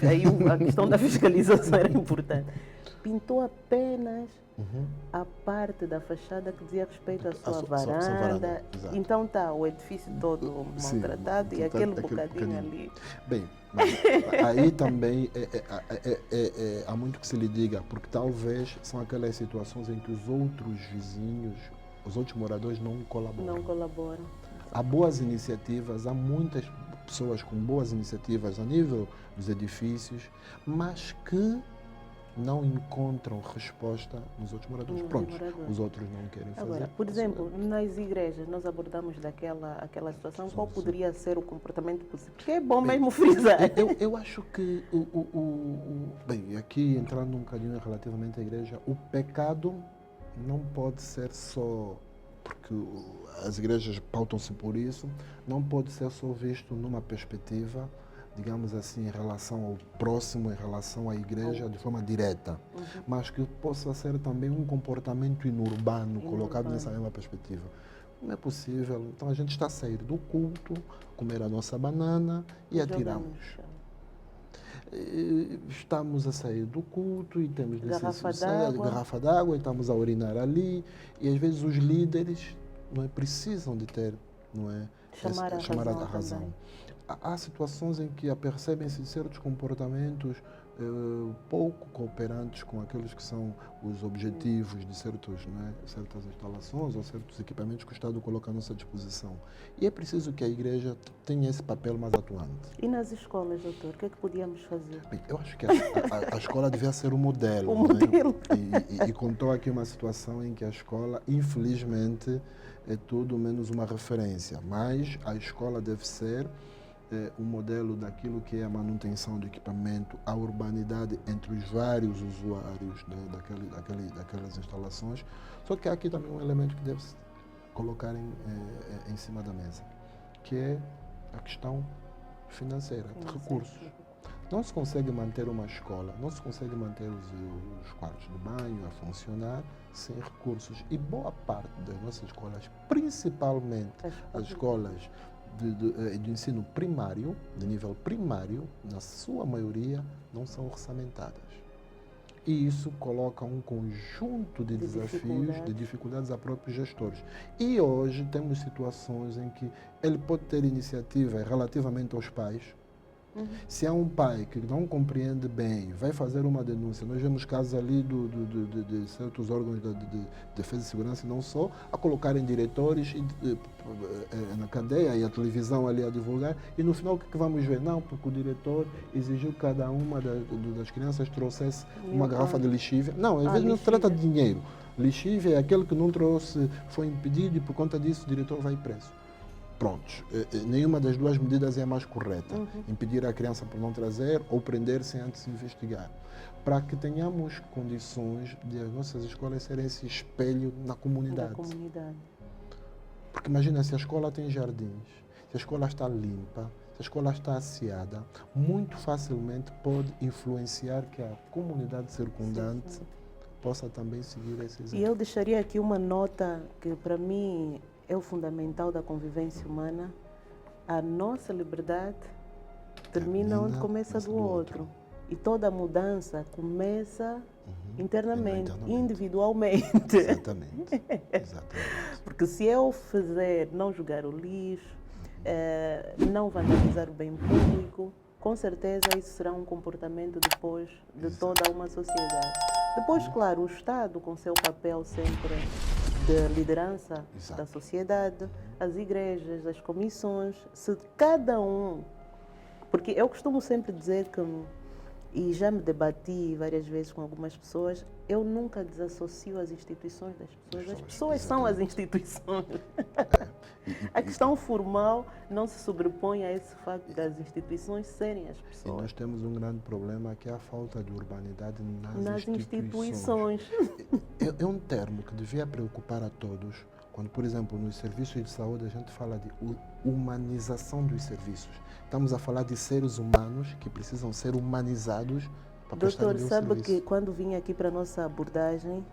aí a questão da fiscalização era importante, pintou apenas a parte da fachada que dizia respeito à sua varanda. Então está o edifício todo maltratado e aquele bocadinho ali. Bem, aí também há muito que se lhe diga, porque talvez são aquelas situações em que os outros vizinhos, os outros moradores não colaboram. Há boas iniciativas, há muitas pessoas com boas iniciativas a nível dos edifícios, mas que não encontram resposta nos outros moradores. Pronto, os outros não querem fazer. Agora, por exemplo, nas igrejas, nós abordamos aquela situação, qual poderia ser o comportamento possível? Porque é bom mesmo frisar. Eu acho que, bem, aqui entrando um bocadinho relativamente à igreja, o pecado não pode ser só, porque as igrejas pautam-se por isso, não pode ser só visto numa perspectiva, digamos assim, em relação ao próximo, em relação à igreja, de forma direta, mas que possa ser também um comportamento inurbano colocado nessa mesma perspectiva. Não é possível. Então a gente está a sair do culto, comer a nossa banana e Jogar no atiramos. chão. Estamos a sair do culto e temos Garrafa necessidade de d'água. garrafa d'água e estamos a urinar ali. E às vezes os líderes não é, precisam de ter, não é, Chamar a razão também. Há situações em que apercebem-se certos comportamentos pouco cooperantes com aqueles que são os objetivos de certas instalações ou certos equipamentos que o Estado coloca à nossa disposição. E é preciso que a Igreja tenha esse papel mais atuante. E nas escolas, doutor, o que é que podíamos fazer? Bem, eu acho que a escola devia ser o modelo. O modelo. E contou aqui uma situação em que a escola, infelizmente, é tudo menos uma referência. Mas a escola deve ser um modelo daquilo que é a manutenção do equipamento, a urbanidade entre os vários usuários daquelas instalações. Só que há aqui também um elemento que deve-se colocar em cima da mesa, que é a questão financeira, de recursos. Não se consegue manter uma escola, não se consegue manter os quartos de banho a funcionar sem recursos. E boa parte das nossas escolas, principalmente as escolas de ensino primário, de nível primário, na sua maioria, não são orçamentadas. E isso coloca um conjunto de desafios, de dificuldades a próprios gestores. E hoje temos situações em que ele pode ter iniciativa relativamente aos pais. Se há um pai que não compreende bem, vai fazer uma denúncia. Nós vemos casos ali de certos órgãos de defesa e segurança, não só, a colocarem diretores na cadeia e a televisão ali a divulgar. E no final o que vamos ver? Não, porque o diretor exigiu que cada uma das crianças trouxesse uma garrafa de lixívia. Não, às vezes não se trata de dinheiro. Lixívia é aquele que não trouxe, foi impedido e por conta disso o diretor vai preso. Prontos, nenhuma das duas medidas é a mais correta. Impedir a criança por não trazer ou prender sem antes investigar. Para que tenhamos condições de as nossas escolas serem esse espelho na comunidade. Porque imagina, se a escola tem jardins, se a escola está limpa, se a escola está asseada, muito facilmente pode influenciar que a comunidade circundante possa também seguir esse exemplo. E eu deixaria aqui uma nota que para mim é o fundamental da convivência humana. A nossa liberdade termina onde começa a do outro. E toda mudança começa internamente, individualmente. Exatamente. Porque se eu não jogar o lixo, não vandalizar o bem público, com certeza isso será um comportamento depois de toda uma sociedade. Depois, claro, o Estado com seu papel sempre de liderança da sociedade, as igrejas, as comissões, se cada um... Porque eu costumo sempre dizer que, e já me debati várias vezes com algumas pessoas, eu nunca desassocio as instituições das pessoas. As pessoas são as instituições. A questão formal não se sobrepõe a esse facto das instituições serem as pessoas. E nós temos um grande problema que é a falta de urbanidade nas instituições. É um termo que devia preocupar a todos. Quando, por exemplo, nos serviços de saúde a gente fala de humanização dos serviços. Estamos a falar de seres humanos que precisam ser humanizados para prestar Doutor, sabe que quando vim aqui para a nossa abordagem,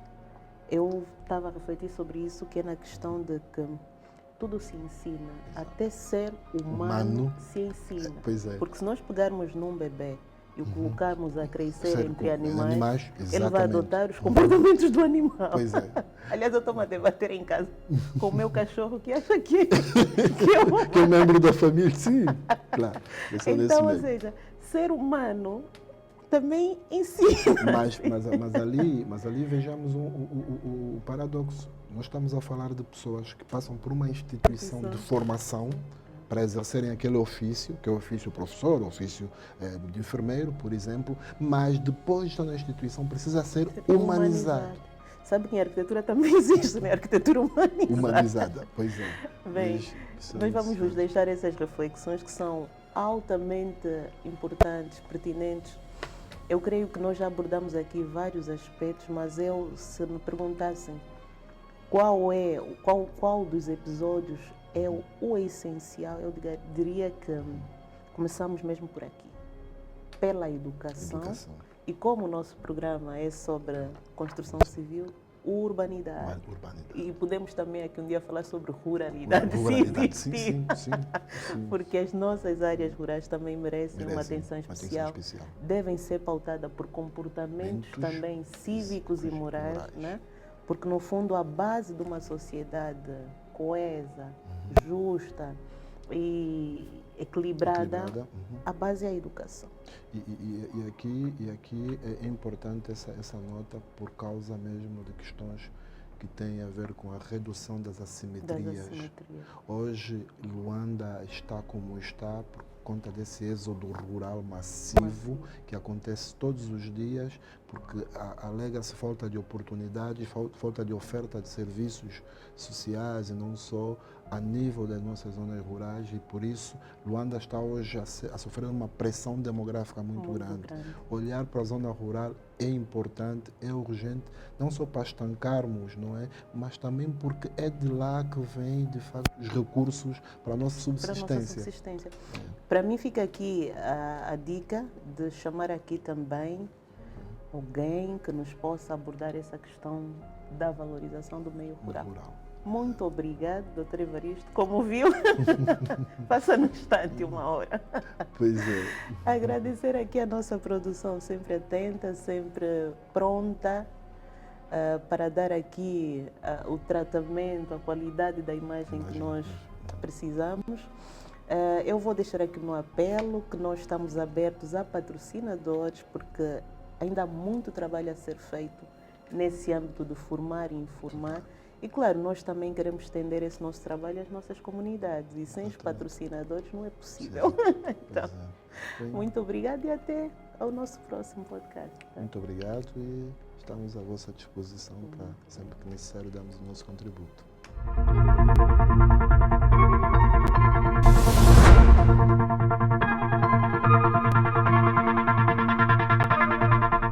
eu estava a refletir sobre isso, que é na questão de que tudo se ensina, até ser humano se ensina. Porque se nós pegarmos num bebê e o colocarmos a crescer entre animais, ele vai adotar os comportamentos do animal. Aliás, eu estou a debater em casa com o meu cachorro que acha que é um membro da família, sim, claro. Então, ou seja, ser humano também ensina. Mas ali vejamos o paradoxo. Nós estamos a falar de pessoas que passam por uma instituição de formação para exercerem aquele ofício, que é o ofício professor, o ofício de enfermeiro, por exemplo, mas depois de estar na instituição precisa ser humanizado. Sabe que em arquitetura também existe, né? Arquitetura humanizada. Humanizada, pois é. Bem, nós vamos vos deixar essas reflexões que são altamente importantes, pertinentes. Eu creio que nós já abordamos aqui vários aspectos, mas se me perguntassem qual dos episódios é o essencial, eu diria que começamos mesmo por aqui, pela educação. E como o nosso programa é sobre construção civil, urbanidade. Urbanidade. E podemos também aqui um dia falar sobre ruralidade, Ruralidade, se sim, existir. sim. Porque as nossas áreas rurais também merecem uma atenção especial. Devem ser pautadas por comportamentos também cívicos e morais, né? Porque no fundo a base de uma sociedade coesa, justa e equilibrada, a base é a educação. E aqui é importante essa nota por causa mesmo de questões que têm a ver com a redução das assimetrias. Hoje, Luanda está como está por conta desse êxodo rural massivo que acontece todos os dias, porque alega-se falta de oportunidades, falta de oferta de serviços sociais e não só a nível das nossas zonas rurais, e por isso Luanda está hoje a sofrer uma pressão demográfica muito grande. Olhar para a zona rural é importante, é urgente, não só para estancarmos, não é? Mas também porque é de lá que vêm, de facto, os recursos para a nossa subsistência. Para mim fica aqui a dica de chamar aqui também alguém que nos possa abordar essa questão da valorização do meio rural. Muito obrigada, doutor Evaristo. Como viu, passa no instante 1 hora. Pois é. Agradecer aqui a nossa produção, sempre atenta, sempre pronta para dar aqui o tratamento, a qualidade da imagem que nós precisamos. Eu vou deixar aqui o meu apelo, que nós estamos abertos a patrocinadores, porque ainda há muito trabalho a ser feito nesse âmbito de formar e informar. E claro, nós também queremos estender esse nosso trabalho às nossas comunidades, e sem os patrocinadores não é possível. Então, muito obrigada e até ao nosso próximo podcast. Muito obrigado e estamos à vossa disposição para sempre que necessário darmos o nosso contributo.